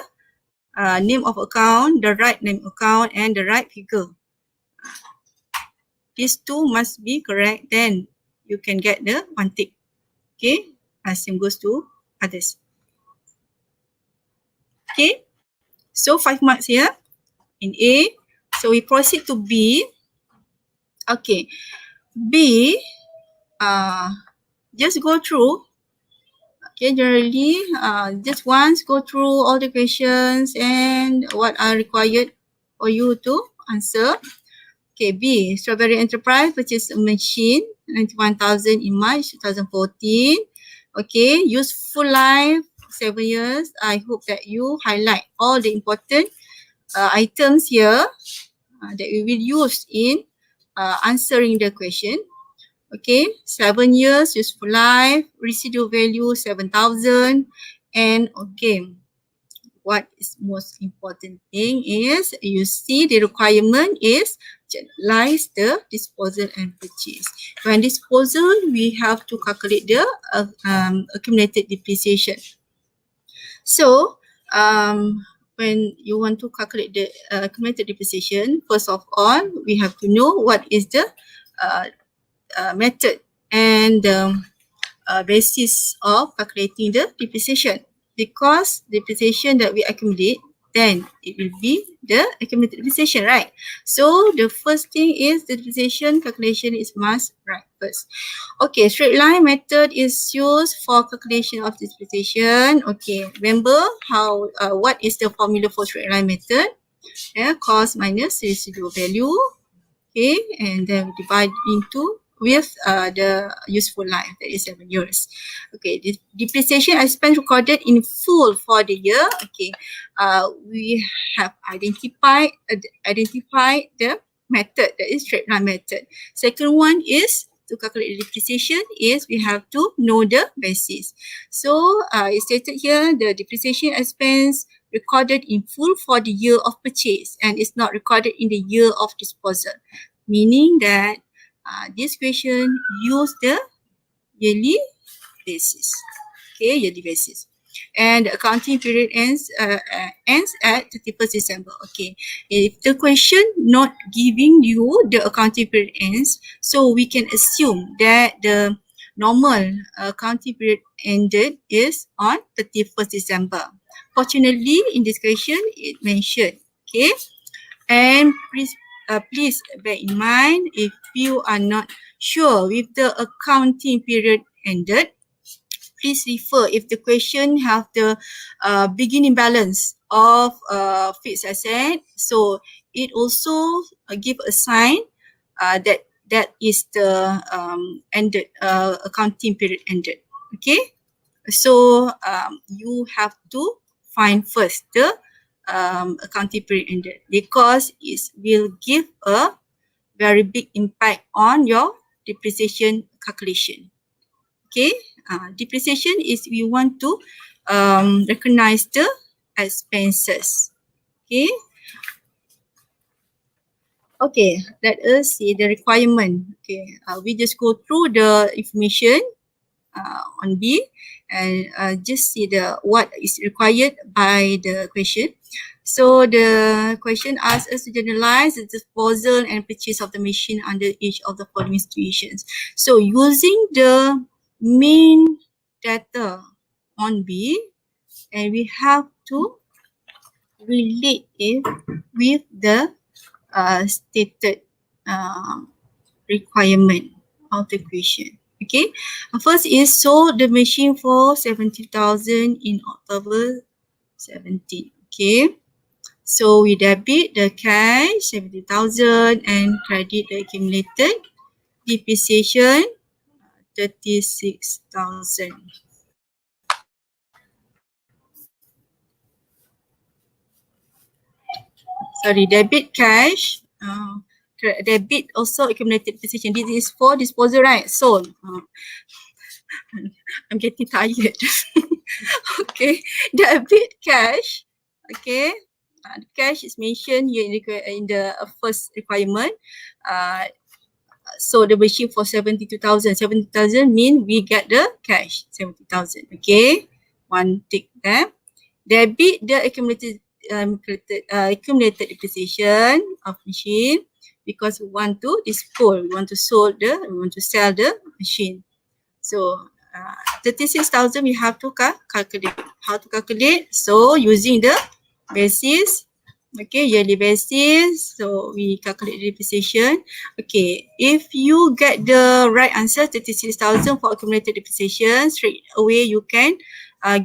name of account, the right name account, and the right figure. These two must be correct, then you can get the 1 tick. Okay, same goes to others. Okay, so 5 marks here in A. So we proceed to B. Okay, B, just go through. Okay, generally, just once go through all the questions and what are required for you to answer. Okay, B, Strawberry Enterprise purchased a machine, 91,000 in March 2014. Okay, useful life, 7 years. I hope that you highlight all the important items here that we will use in answering the question. Okay, 7 years, useful life, residual value 7,000. And okay, what is most important thing is you see the requirement is generalize the disposal and purchase. When disposal, we have to calculate the accumulated depreciation. So when you want to calculate the accumulated depreciation, first of all, we have to know what is the method and basis of calculating the depreciation. Because depreciation that we accumulate, then it will be the accumulated depreciation, right? So the first thing is the depreciation calculation is must right first. Okay, straight line method is used for calculation of depreciation. Okay, remember how what is the formula for straight line method? Yeah, cost minus residual value. Okay, and then we divide into with the useful life, that is 7 years. Okay, the depreciation expense recorded in full for the year. Okay, we have identified the method, that is straight line method. Second one is to calculate the depreciation is we have to know the basis. So it's stated here the depreciation expense recorded in full for the year of purchase and it's not recorded in the year of disposal, meaning that this question use the yearly basis. Okay, yearly basis. And the accounting period ends at 31st December. Okay, if the question not giving you the accounting period ends, so we can assume that the normal accounting period ended is on 31st December. Fortunately, in this question, it mentioned, okay, and please bear in mind if you are not sure with the accounting period ended, please refer if the question have the beginning balance of fixed asset. So it also give a sign that is the ended accounting period ended. Okay, so you have to find first the accounting period ended because it will give a very big impact on your depreciation calculation. Okay, depreciation is we want to recognize the expenses. Okay. Okay, let us see the requirement. Okay, we just go through the information on B and just see the what is required by the question. So the question asks us to generalize the disposal and purchase of the machine under each of the following situations. So using the main data on B, and we have to relate it with the stated requirement of the question. Okay, first is sold the machine for 70,000 in October 17. Okay, so we debit the cash 70,000 and credit the accumulated depreciation 36,000. Sorry, debit cash, debit also accumulated depreciation. This is for disposal, right? Sold. I'm getting tired. Okay, debit cash. Okay, cash is mentioned here in the first requirement. So the machine for 72,000. 70,000 mean we get the cash 70,000. Okay, one tick there. Debit the accumulated depreciation of machine because we want to dispose, we want to sell the machine. So 36,000 we have to calculate. How to calculate? So using the basis, okay, yearly basis. So we calculate the depreciation. Okay, if you get the right answer 36,000 for accumulated depreciation, straight away you can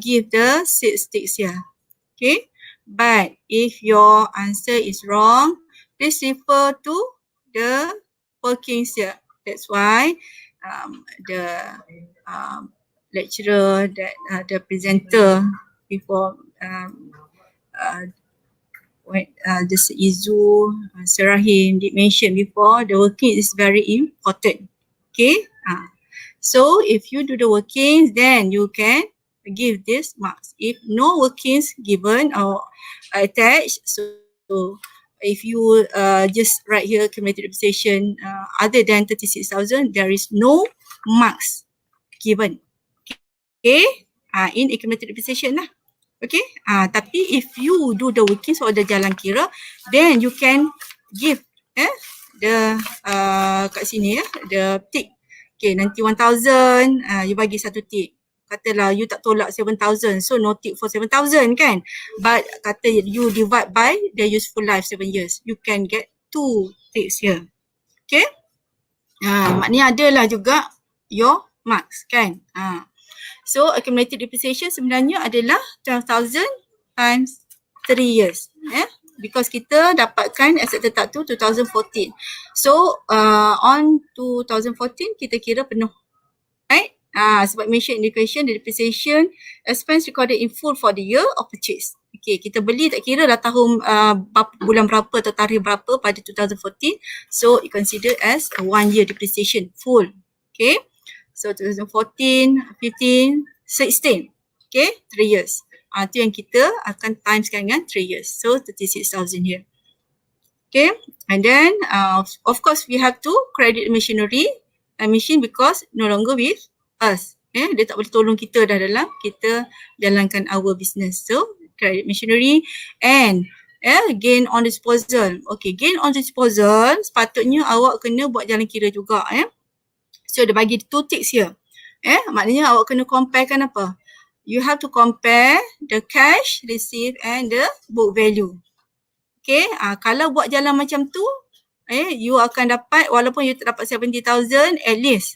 give the 6 ticks here. Okay, but if your answer is wrong, please refer to the workings here. That's why the lecturer, that the presenter before when this Izu Serahim did mention before, the working is very important. Okay, so if you do the workings, then you can give this marks. If no workings given or attached, so if you just write here accumulated depreciation other than 36,000, there is no marks given. Okay, in accumulated depreciation lah. Okay, tapi if you do the workings or the jalan kira, then you can give the kat sini the tick. Okay, nanti 1,000 you bagi satu tick. Katalah you tak tolak 7,000, so no tick for 7,000 kan. But kata you divide by the useful life 7 years, you can get 2 ticks here. Okay, maknanya adalah juga your marks kan. So accumulated depreciation sebenarnya adalah 12,000 times 3 years. Because kita dapatkan aset tetap tu 2014. So on 2014 kita kira penuh. Right? Sebab mention in the question, the depreciation expense recorded in full for the year of purchase. Okay, kita beli tak kira lah tahun bulan berapa atau tarikh berapa pada 2014. So it considered as a 1 year depreciation full. Okay. So 2014, 15, 16. Okay, 3 years. Itu yang kita akan timeskan dengan 3 years. So 36,000 here. Okay, and then of course we have to credit machinery and machine because no longer with us. Dia tak boleh tolong kita dah dalam kita jalankan our business. So credit machinery and gain on disposal. Okay, gain on disposal sepatutnya awak kena buat jalan kira juga. So dia bagi 2 ticks here. Maknanya awak kena comparekan apa? You have to compare the cash received and the book value. Okay, kalau buat jalan macam tu, you akan dapat walaupun you tak dapat 70,000 at least.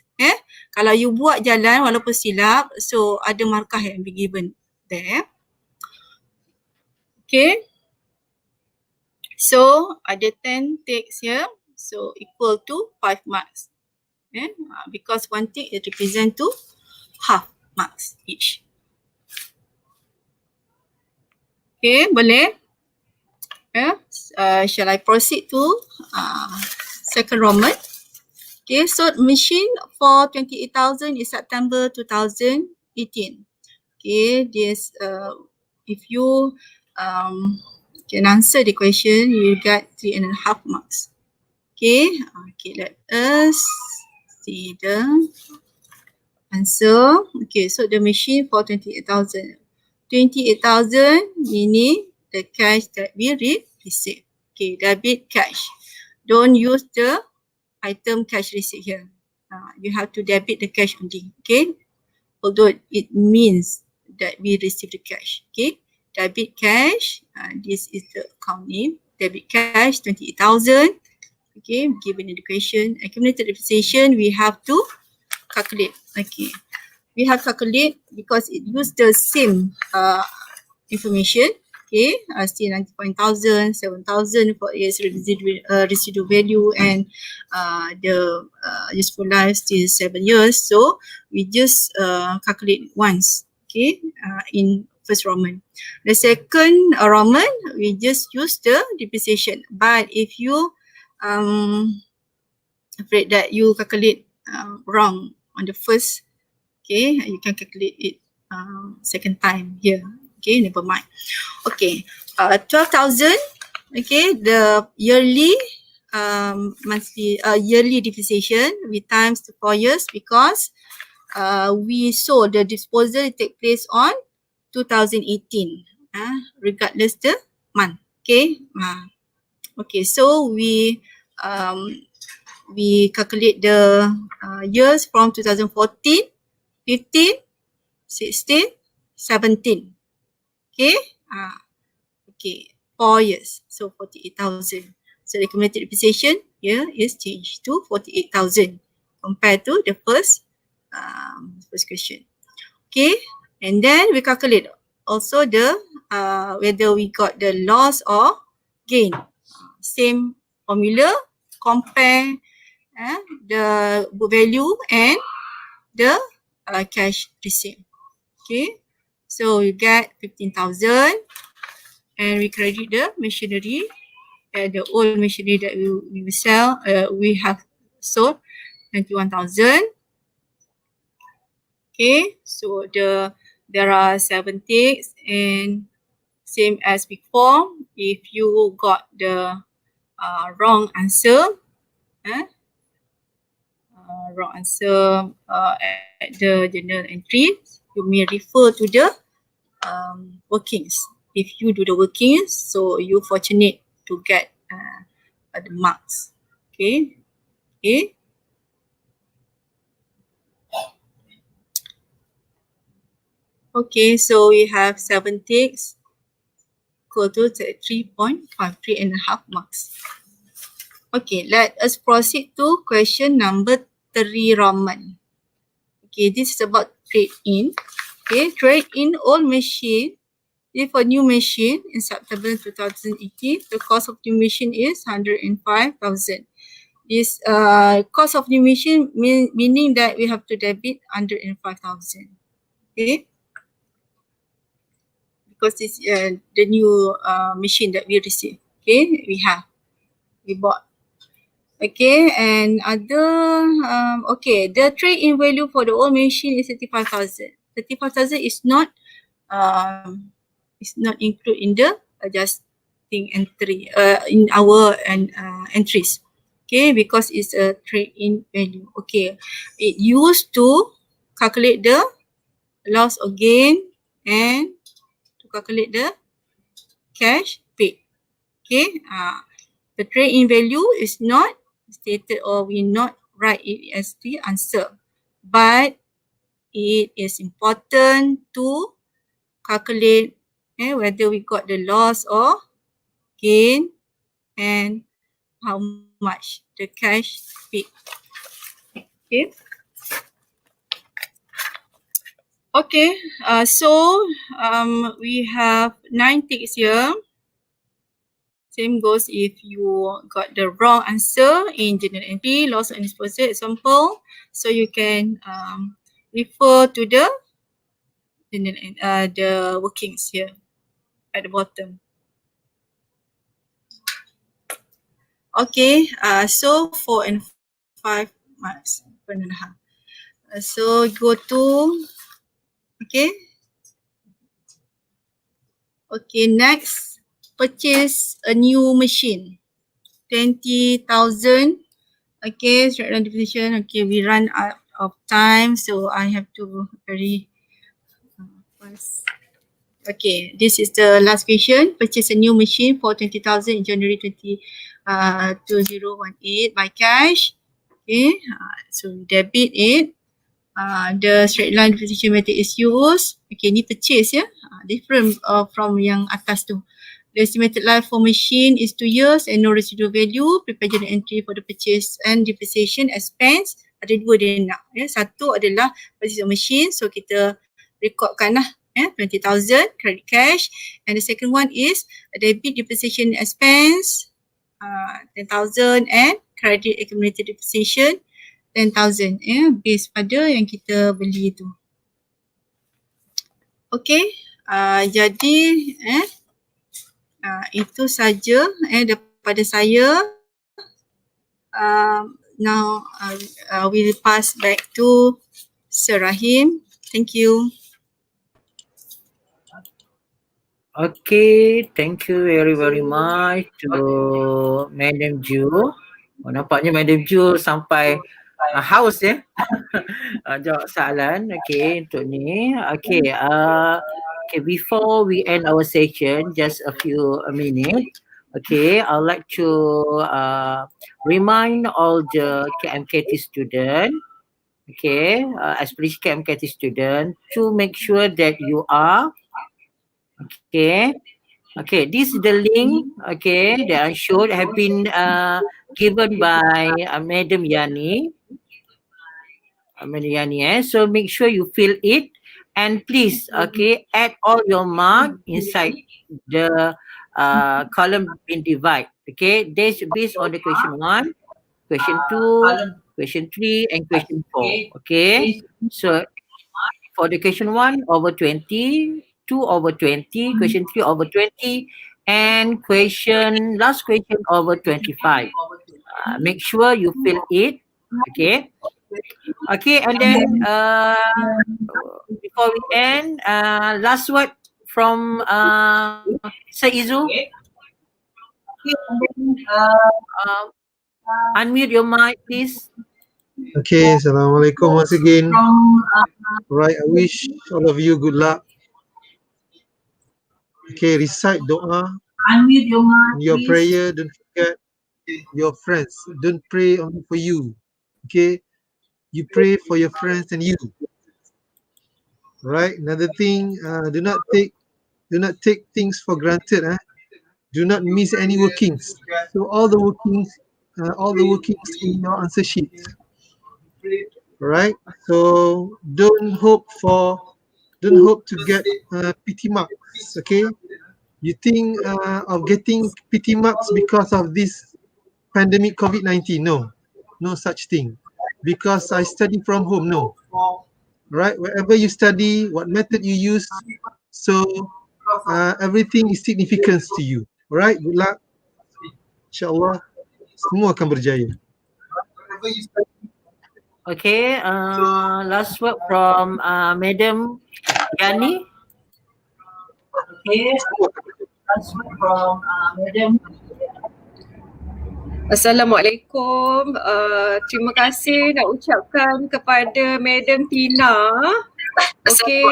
Kalau you buat jalan walaupun silap, so ada markah yang be given there. Okay. So ada 10 ticks here. So equal to 5 marks. Because 1 tick it represent to half marks each. Okay, boleh? Shall I proceed to second Roman? Okay, so machine for 28,000 is September 2018. Okay, this if you can answer the question, you get 3.5 marks. Okay, let us see the answer. Okay, so the machine for 28,000. 28,000 meaning the cash that we receive. Okay, debit cash. Don't use the item cash receipt here. You have to debit the cash only. Okay, although it means that we receive the cash. Okay, debit cash. This is the account name. Debit cash 28,000. Okay, given education, accumulated depreciation, we have to calculate. Okay, we have to calculate because it use the same information. Okay, still 90,000, 7,000 for its residual value and the useful life still 7 years. So we just calculate once. Okay, in first Roman. The second Roman, we just use the depreciation. But if you afraid that you calculate wrong on the first, okay, you can calculate it second time here. Okay, never mind. Okay, 12,000. Okay, the yearly monthly yearly depreciation we times to 4 years because we saw the disposal take place on 2018. Regardless the month. Okay. Okay, so we calculate the years from 2014 15, 16, 17. Okay. Okay. 4 years. So 48,000. So the accumulated depreciation here is changed to 48,000 compared to the first question. Okay. And then we calculate also the whether we got the loss or gain. Same formula, compare the book value and the cash receipt. Okay. So you get 15,000 and we credit the machinery, the old machinery that we will sell, we have sold 91,000. Okay, so there are 7 ticks and same as before. If you got the wrong answer, at the journal entry, you may refer to the workings. If you do the workings, so you fortunate to get the marks. Okay. Okay. Okay, so we have 7 ticks equal to 3.5 marks. Okay, let us proceed to question number 3, Roman. Okay, this is about trade-in. Okay, trade-in old machine. If a new machine in September 2018, the cost of new machine is 105,000. This cost of new machine meaning that we have to debit 105,000. Okay, because it's the new machine that we received. Okay, we bought. Okay, and other okay, the trade-in value for the old machine is 35,000. 35,000 is not included in the adjusting entry in our entries. Okay, because it's a trade-in value. Okay, it used to calculate the loss or gain and to calculate the cash paid. Okay, the trade-in value is not stated or we not write it as the answer, but it is important to calculate whether we got the loss or gain and how much the cash paid. Okay. Okay, so we have 9 ticks here. Same goes if you got the wrong answer in journal entry, loss and disposal example. So you can refer to the the workings here at the bottom. Okay, so 4 and 5 marks, 1.5. So go to, okay. Okay, next, purchase a new machine, 20,000. Okay, straight line definition. Okay, we run out of time, so I have to very fast. Okay, this is the last question. Purchase a new machine for 20,000 in January 2018 by cash. Okay, so debit it. The straight line definition method is used. Okay, ni purchase ya. Different from yang atas tu. The estimated life for machine is 2 years and no residual value. Prepare journal entry for the purchase and depreciation expense. Ada dua dia nak. Satu adalah purchase of machine. So kita recordkan lah 20,000 credit cash. And the second one is debit depreciation expense 10,000 and credit accumulated depreciation 10,000 based pada yang kita beli tu. Okay, jadi itu saja daripada saya. Now we'll pass back to Sir Rahim. Thank you. Okay, thank you very much to Madam Ju. Nampaknya Madam Ju sampai haus ya. Jawab soalan. Okay, untuk ni. Okay, okay, before we end our session, just a few minutes. Okay, I'd like to remind all the KMKT students okay, especially KMKT student, to make sure that you are, okay, okay, this is the link, okay, that I showed have been given by Madam Yani. So make sure you fill it, and please, okay, add all your mark inside the column in divide. Okay, this based on the question 1, question 2, question 3, and question 4. Okay, so for the question 1 over 20, 2 over 20, question 3 over 20, and last question over 25. Make sure you fill it. Okay. Okay, and then before we end, last word from Sir Izu. Unmute your mic, please. Okay, Assalamualaikum once again. Right, I wish all of you good luck. Okay, recite doa. Unmute your In your prayer, don't forget your friends. Don't pray only for you. Okay, you pray for your friends and you. Right. Another thing, do not take things for granted. Do not miss any workings. So all the workings in your answer sheet. Right. So don't hope to get PT marks. Okay. You think of getting PT marks because of this pandemic COVID-19? No, no such thing. Because I study from home? No. Right? Wherever you study, what method you use, so everything is significant to you. Alright, good luck. InsyaAllah, semua akan berjaya. Okay, last word from Madam Yani. Okay, last word from Madam. Assalamualaikum. Terima kasih nak ucapkan kepada Madam Tina. Okey,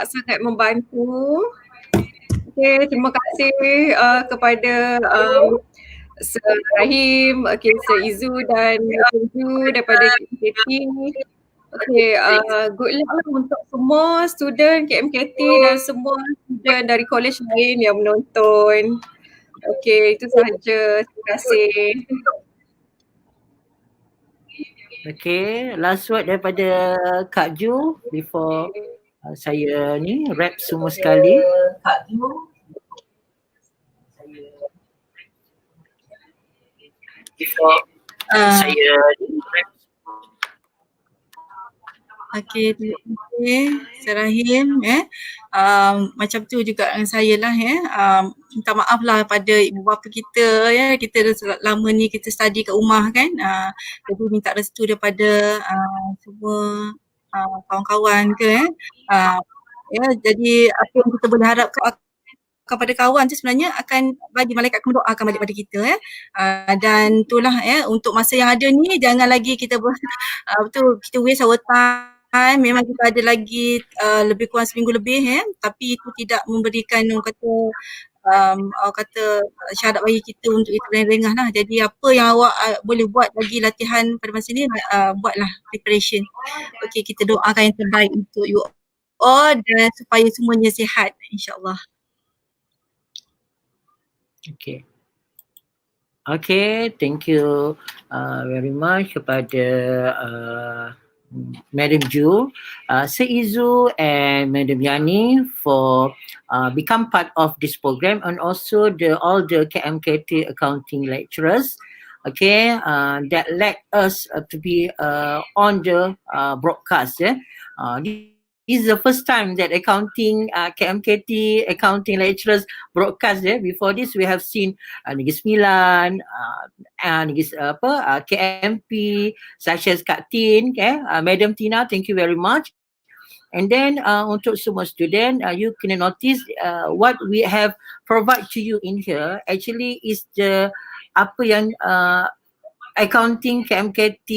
sangat membantu. Okey, terima kasih kepada Sir Rahim, Sir Izu dan Ju daripada KMKT. Okey, good luck lah untuk semua student KMKT dan semua student dari college lain yang menonton. Okey, itu sahaja. Terima kasih. Okay, last word daripada Kak Ju before saya ni wrap semua sekali. Kak Ju. Before saya ni wrap. Okey, terima kasih Sir Rahim. Macam tu juga dengan saya lah. Minta maaf lah pada ibu bapa kita. Kita dah lama ni kita study kat rumah kan. Jadi minta restu daripada semua kawan-kawan ke. Jadi apa yang kita boleh harap kepada kawan tu sebenarnya akan bagi malaikat mendoakan balik pada kita. Dan itulah untuk masa yang ada ni jangan lagi kita kita waste our time. Memang kita ada lagi lebih kurang seminggu lebih tapi itu tidak memberikan kata syarat bagi kita untuk itu lengah lah. Jadi apa yang awak boleh buat lagi latihan pada masa ni, buatlah preparation. Okey, kita doakan yang terbaik untuk you all dan supaya semuanya sihat insyaAllah. Okay. Okay, thank you very much kepada Madam Ju, Sir Izu and Madam Yani for become part of this program, and also all the KMKT accounting lecturers, okay, that led us to be on the broadcast. This is the first time that KMKT accounting lecturers broadcast. Before this, we have seen Negeri Sembilan, KMP, such as Kak Tin, Madam Tina, thank you very much. And then untuk semua student, you can notice what we have provide to you in here actually is the apa yang accounting KMKT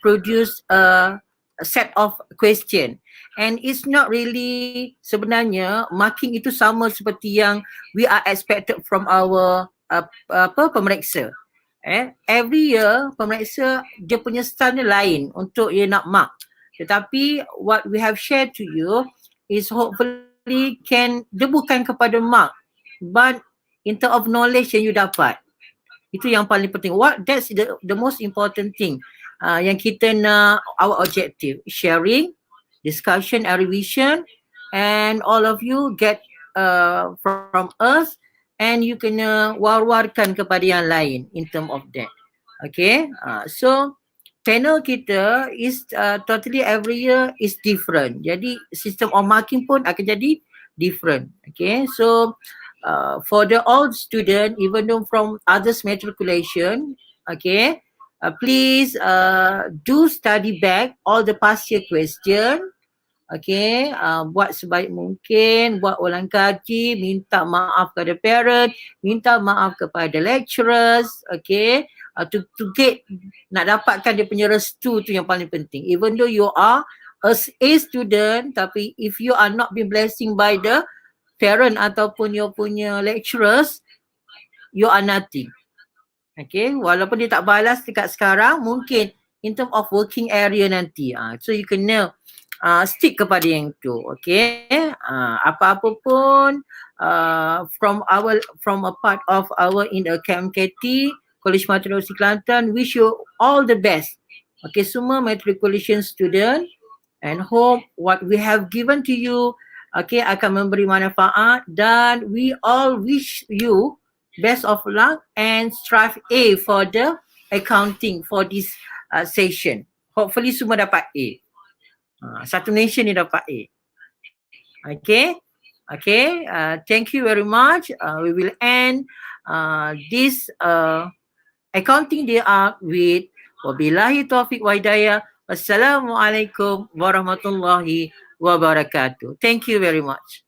produce a set of question. And it's not really sebenarnya marking itu sama seperti yang we are expected from our pemeriksa. Every year pemeriksa dia punya style dia lain untuk dia nak mark. Tetapi what we have shared to you is hopefully dia bukan kepada mark, but in terms of knowledge yang you dapat. Itu yang paling penting. That's the most important thing. Yang kita nak, our objective, sharing, discussion and revision, and all of you get from us, and you kena war-warkan kepada yang lain in term of that. Okay, so panel kita is totally every year is different. Jadi system of marking pun akan jadi different. Okay, so for the old student, even though from others matriculation, okay, please do study back all the past year question. Okay, buat sebaik mungkin, buat ulang kaji, minta maaf kepada parent, minta maaf kepada lecturers, okay, to get, nak dapatkan dia punya restu tu yang paling penting. Even though you are a student, tapi if you are not being blessing by the parent ataupun your punya lecturers, you are nothing. Okay, walaupun dia tak balas dekat sekarang, mungkin in term of working area nanti. So you kena stick kepada yang tu. Okay, apa-apa pun from a part of our in the KMKT, College Matrikulasi Kelantan, wish you all the best. Okay, semua matriculation student, and hope what we have given to you, okay, akan memberi manfaat, dan we all wish you best of luck and strive A for the accounting for this session. Hopefully semua dapat A. Satu nation ni dapat A. Okay. Okay. Thank you very much. We will end this accounting day up with wabillahi taufiq wa hidayah. Wassalamualaikum warahmatullahi wabarakatuh. Thank you very much.